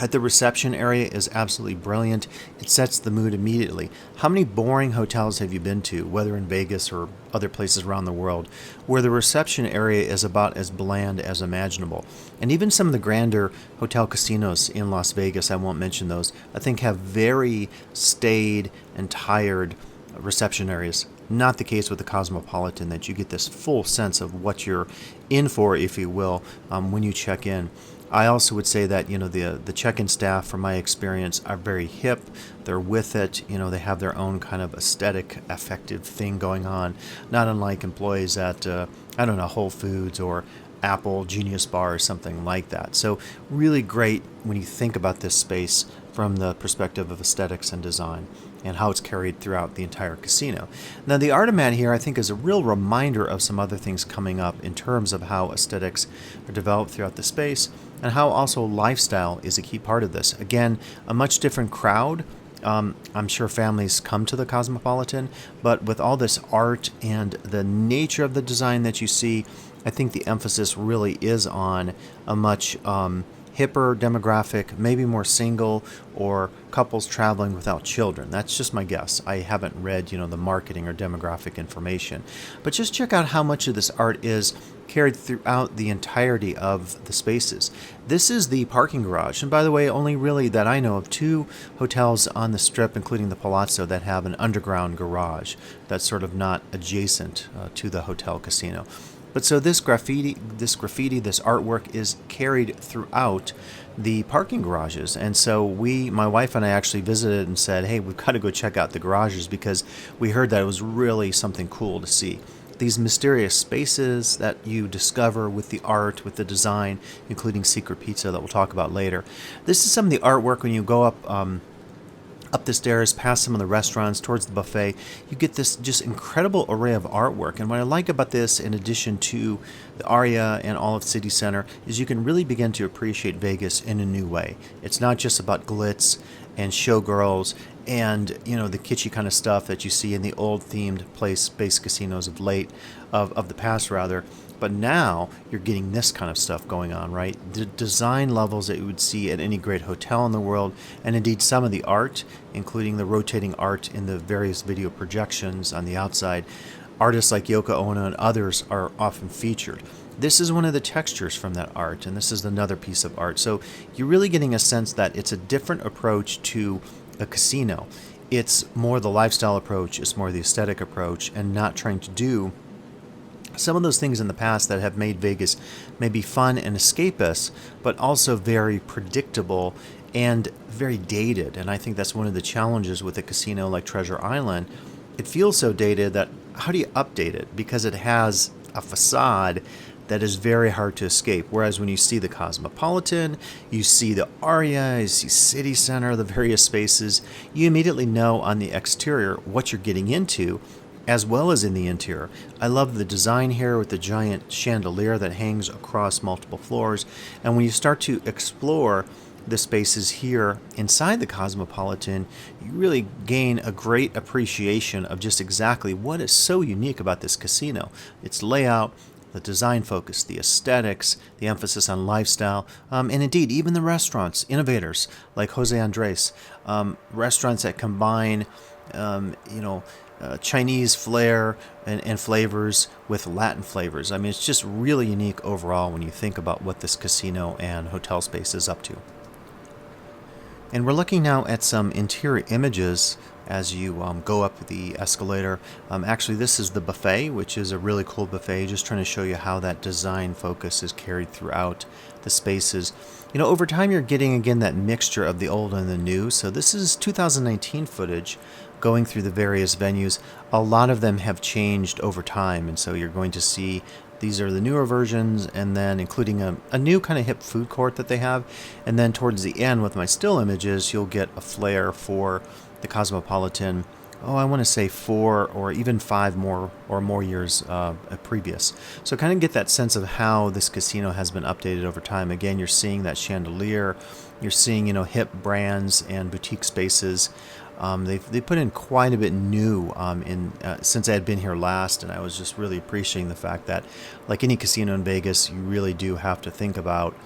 at the reception area is absolutely brilliant. It sets the mood immediately. How many boring hotels have you been to, whether in Vegas or other places around the world, where the reception area is about as bland as imaginable? And even some of the grander hotel casinos in Las Vegas, I won't mention those, I think have very staid and tired reception areas. Not the case with the Cosmopolitan, that you get this full sense of what you're in for, if you will, when you check in. I also would say that, the check-in staff, from my experience, are very hip. They're with it. They have their own kind of aesthetic, affective thing going on, not unlike employees at, Whole Foods or Apple Genius Bar or something like that. So really great when you think about this space from the perspective of aesthetics and design, and how it's carried throughout the entire casino. Now, the Artimat here, I think, is a real reminder of some other things coming up in terms of how aesthetics are developed throughout the space, and how also lifestyle is a key part of this. Again, a much different crowd. I'm sure families come to the Cosmopolitan, but with all this art and the nature of the design that you see, I think the emphasis really is on a much hipper demographic, maybe more single or couples traveling without children. That's just my guess. I haven't read, the marketing or demographic information. But just check out how much of this art is carried throughout the entirety of the spaces. This is the parking garage. And by the way, only really that I know of 2 hotels on the Strip, including the Palazzo, that have an underground garage that's sort of not adjacent to the hotel casino. But so this graffiti, this artwork is carried throughout the parking garages. And so my wife and I actually visited and said, hey, we've got to go check out the garages, because we heard that it was really something cool to see. These mysterious spaces that you discover with the art, with the design, including Secret Pizza that we'll talk about later. This is some of the artwork when you go up the stairs, past some of the restaurants, towards the buffet. You get this just incredible array of artwork. And what I like about this, in addition to the Aria and all of City Center, is you can really begin to appreciate Vegas in a new way. It's not just about glitz and showgirls and, the kitschy kind of stuff that you see in the old themed place-based casinos of the past rather. But now you're getting this kind of stuff going on, right? The design levels that you would see at any great hotel in the world, and indeed some of the art, including the rotating art in the various video projections on the outside. Artists like Yoko Ono and others are often featured. This is one of the textures from that art, and this is another piece of art. So you're really getting a sense that it's a different approach to a casino. It's more the lifestyle approach, it's more the aesthetic approach, and not trying to do some of those things in the past that have made Vegas maybe fun and escapist, but also very predictable and very dated. And I think that's one of the challenges with a casino like Treasure Island. It feels so dated that how do you update it? Because it has a facade that is very hard to escape. Whereas when you see the Cosmopolitan, you see the Aria, you see City Center, the various spaces, you immediately know on the exterior what you're getting into, as well as in the interior. I love the design here with the giant chandelier that hangs across multiple floors. And when you start to explore the spaces here inside the Cosmopolitan, you really gain a great appreciation of just exactly what is so unique about this casino. Its layout, the design focus, the aesthetics, the emphasis on lifestyle, and indeed even the restaurants, innovators like Jose Andres, restaurants that combine Chinese flair and flavors with Latin flavors. I mean, it's just really unique overall when you think about what this casino and hotel space is up to. And we're looking now at some interior images as you go up the escalator. Actually, this is the buffet, which is a really cool buffet, just trying to show you how that design focus is carried throughout the spaces. You know, over time you're getting, again, that mixture of the old and the new. So this is 2019 footage going through the various venues. A lot of them have changed over time, and so you're going to see these are the newer versions, and then including a new kind of hip food court that they have. And then towards the end with my still images, you'll get a flair for the Cosmopolitan. Oh, I want to say 4 or even 5 more years previous. So kind of get that sense of how this casino has been updated over time. Again, you're seeing that chandelier. You're seeing, hip brands and boutique spaces. They put in quite a bit new since I had been here last, and I was just really appreciating the fact that, like any casino in Vegas, you really do have to think about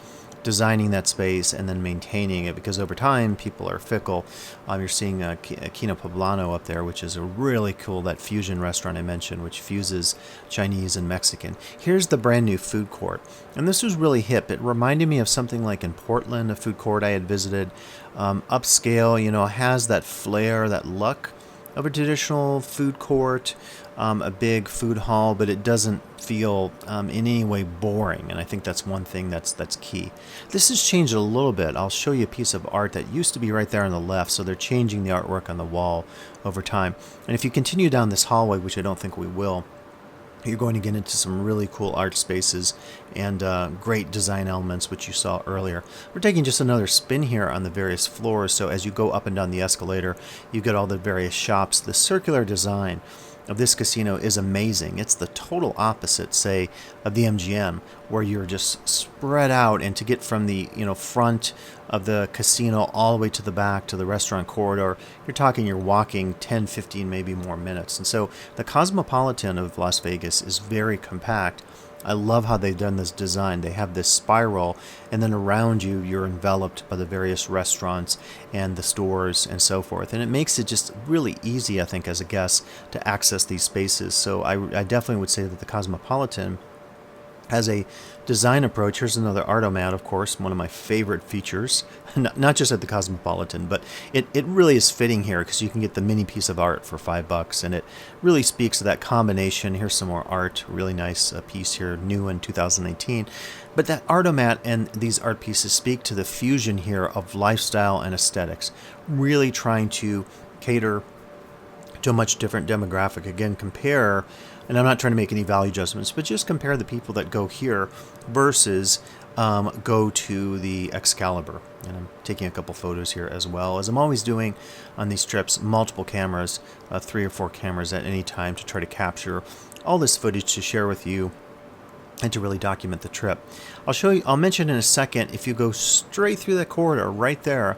designing that space and then maintaining it, because over time people are fickle. You're seeing Kino Poblano up there, which is a really cool, that fusion restaurant I mentioned, which fuses Chinese and Mexican. Here's the brand new food court, and this was really hip. It reminded me of something like in Portland, a food court I had visited. Upscale, has that flair, that look of a traditional food court, a big food hall, but it doesn't feel in any way boring, and I think that's one thing that's key. This has changed a little bit. I'll show you a piece of art that used to be right there on the left, so they're changing the artwork on the wall over time. And if you continue down this hallway, which I don't think we will, you're going to get into some really cool art spaces and great design elements, which you saw earlier. We're taking just another spin here on the various floors, so as you go up and down the escalator, you get all the various shops. The circular design of this casino is amazing. It's the total opposite, say, of the MGM, where you're just spread out, and to get from the front of the casino all the way to the back to the restaurant corridor, you're walking 10, 15, maybe more minutes. And so the Cosmopolitan of Las Vegas is very compact. I love how they've done this design. They have this spiral, and then around you, you're enveloped by the various restaurants and the stores and so forth. And it makes it just really easy, I think, as a guest to access these spaces. So I definitely would say that the Cosmopolitan has a design approach. Here's another Artomat, of course, one of my favorite features, not just at the Cosmopolitan, but it really is fitting here because you can get the mini piece of art for $5, and it really speaks to that combination. Here's some more art, really nice piece here, new in 2018. But that Artomat and these art pieces speak to the fusion here of lifestyle and aesthetics, really trying to cater to a much different demographic. Again, compare, and I'm not trying to make any value adjustments, but just compare the people that go here versus go to the Excalibur. And I'm taking a couple photos here as well, as I'm always doing on these trips, multiple cameras, 3 or 4 cameras at any time, to try to capture all this footage to share with you and to really document the trip. I'll mention in a second, if you go straight through the corridor right there,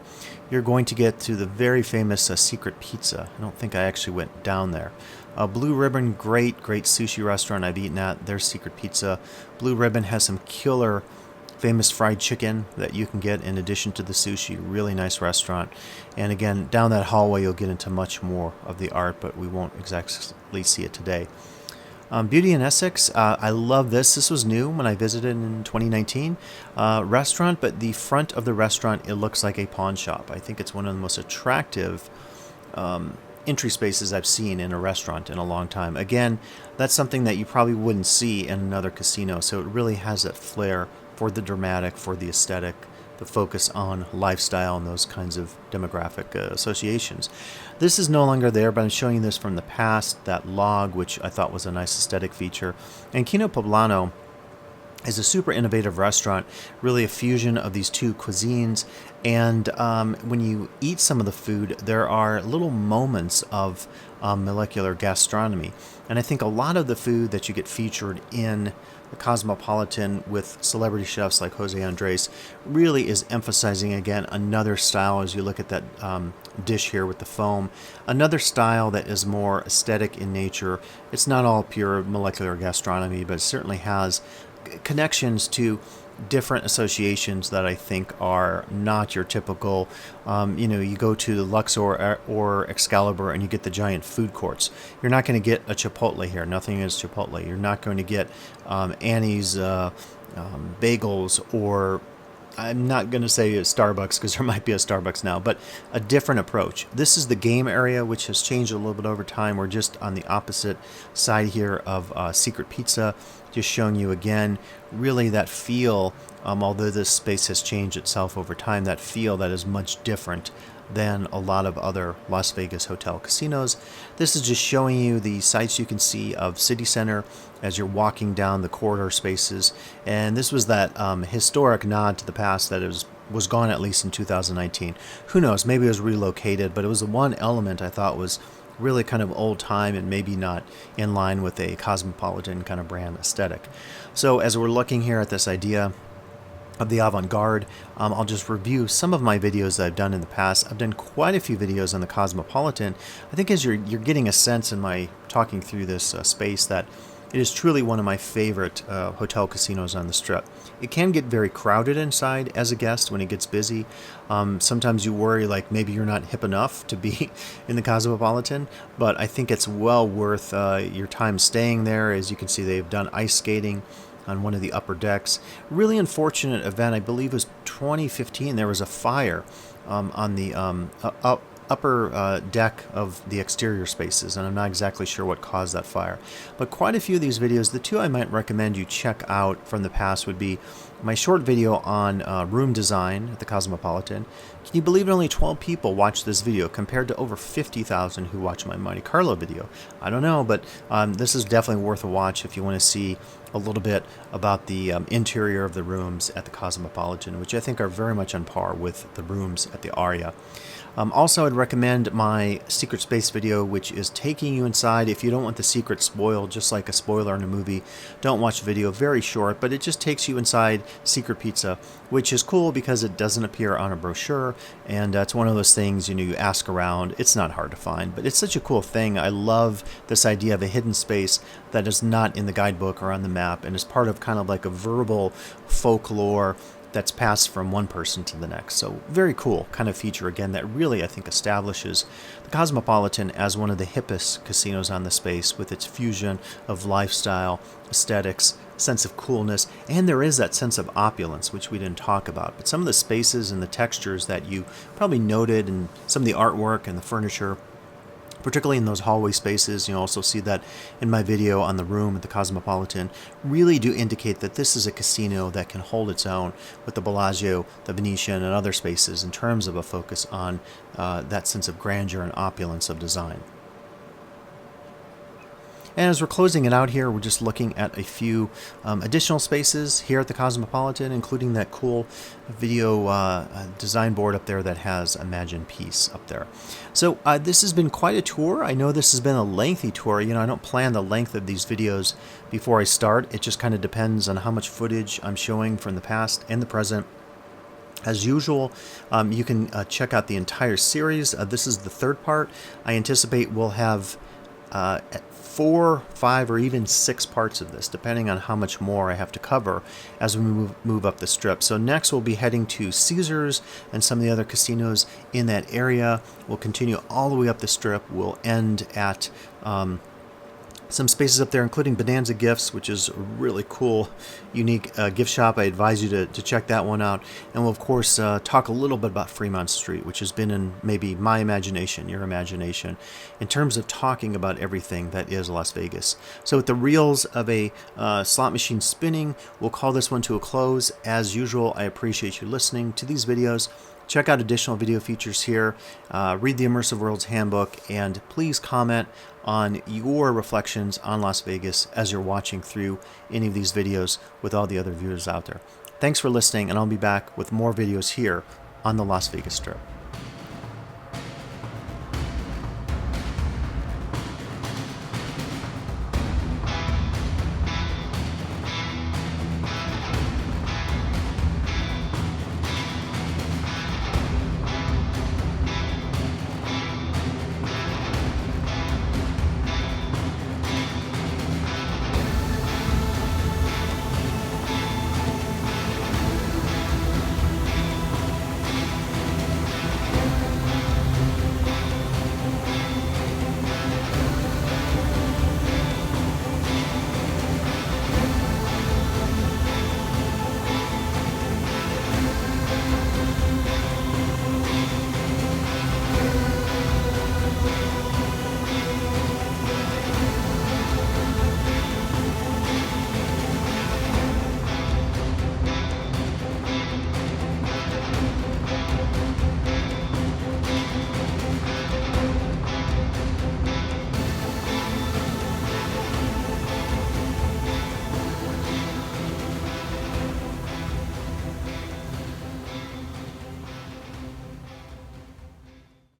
you're going to get to the very famous Secret Pizza. I don't think I actually went down there. Blue Ribbon, great sushi restaurant I've eaten at. Their Secret Pizza. Blue Ribbon has some killer famous fried chicken that you can get in addition to the sushi. Really nice restaurant. And again, down that hallway you'll get into much more of the art, but we won't exactly see it today. Beauty in Essex, I love this. This was new when I visited in 2019. Restaurant, but the front of the restaurant, it looks like a pawn shop. I think it's one of the most attractive entry spaces I've seen in a restaurant in a long time. Again, that's something that you probably wouldn't see in another casino, so it really has that flair for the dramatic, for the aesthetic, the focus on lifestyle and those kinds of demographic associations. This is no longer there, but I'm showing you this from the past, that log, which I thought was a nice aesthetic feature. And Kino Poblano is a super innovative restaurant, really a fusion of these two cuisines. And when you eat some of the food, there are little moments of molecular gastronomy. And I think a lot of the food that you get featured in the Cosmopolitan with celebrity chefs like Jose Andres really is emphasizing, again, another style. As you look at that dish here with the foam, another style that is more aesthetic in nature. It's not all pure molecular gastronomy, but it certainly has connections to different associations that I think are not your typical, you go to the Luxor or Excalibur and you get the giant food courts. You're not going to get a Chipotle here. Nothing is Chipotle. You're not going to get Annie's bagels or I'm not going to say a Starbucks because there might be a Starbucks now, but a different approach. This is the game area, which has changed a little bit over time. We're just on the opposite side here of Secret Pizza, just showing you again really that feel, although this space has changed itself over time, that feel that is much different than a lot of other Las Vegas hotel casinos. This is just showing you the sights you can see of City Center as you're walking down the corridor spaces. And this was that historic nod to the past that was gone at least in 2019. Who knows, maybe it was relocated, but it was the one element I thought was really kind of old time and maybe not in line with a Cosmopolitan kind of brand aesthetic. So as we're looking here at this idea of the avant-garde, I'll just review some of my videos that I've done in the past. I've done quite a few videos on the Cosmopolitan. I think as you're getting a sense in my talking through this space that it is truly one of my favorite hotel casinos on the Strip. It can get very crowded inside as a guest when it gets busy. Sometimes you worry like maybe you're not hip enough to be in the Cosmopolitan, but I think it's well worth your time staying there. As you can see, they've done ice skating on one of the upper decks. Really unfortunate event, I believe it was 2015. There was a fire on the upper deck of the exterior spaces, and I'm not exactly sure what caused that fire. But quite a few of these videos, the two I might recommend you check out from the past would be my short video on room design at the Cosmopolitan. Can you believe it, only 12 people watched this video compared to over 50,000 who watched my Monte Carlo video? I don't know, but this is definitely worth a watch if you want to see a little bit about the interior of the rooms at the Cosmopolitan, which I think are very much on par with the rooms at the Aria. Also, I'd recommend my Secret Space video, which is taking you inside. If you don't want the secret spoiled, just like a spoiler in a movie, don't watch the video. Very short, but it just takes you inside Secret Pizza, which is cool because it doesn't appear on a brochure, and it's one of those things, you know, you ask around. It's not hard to find, but it's such a cool thing. I love this idea of a hidden space that is not in the guidebook or on the map, and is part of kind of like a verbal folklore that's passed from one person to the next. So very cool kind of feature, again, that really, I think, establishes the Cosmopolitan as one of the hippest casinos on the space, with its fusion of lifestyle, aesthetics, sense of coolness, and there is that sense of opulence, which we didn't talk about. But some of the spaces and the textures that you probably noted, and some of the artwork and the furniture, particularly in those hallway spaces, you also see that in my video on the room at the Cosmopolitan, really do indicate that this is a casino that can hold its own with the Bellagio, the Venetian, and other spaces in terms of a focus on that sense of grandeur and opulence of design. And as we're closing it out here, we're just looking at a few additional spaces here at the Cosmopolitan, including that cool video design board up there that has Imagine Peace up there. So this has been quite a tour. I know this has been a lengthy tour. You know, I don't plan the length of these videos before I start. It just kind of depends on how much footage I'm showing from the past and the present. As usual, you can check out the entire series. This is the third part. I anticipate we'll have 4, 5, or even 6 parts of this, depending on how much more I have to cover as we move up the Strip. So next we'll be heading to Caesars and some of the other casinos in that area. We'll continue all the way up the Strip. We'll end at some spaces up there, including Bonanza Gifts, which is a really cool, unique gift shop. I advise you to check that one out. And we'll, of course, talk a little bit about Fremont Street, which has been in maybe my imagination, your imagination, in terms of talking about everything that is Las Vegas. So with the reels of a slot machine spinning, we'll call this one to a close. As usual, I appreciate you listening to these videos. Check out additional video features here, read the Immersive Worlds Handbook, and please comment on your reflections on Las Vegas as you're watching through any of these videos with all the other viewers out there. Thanks for listening, and I'll be back with more videos here on the Las Vegas Strip.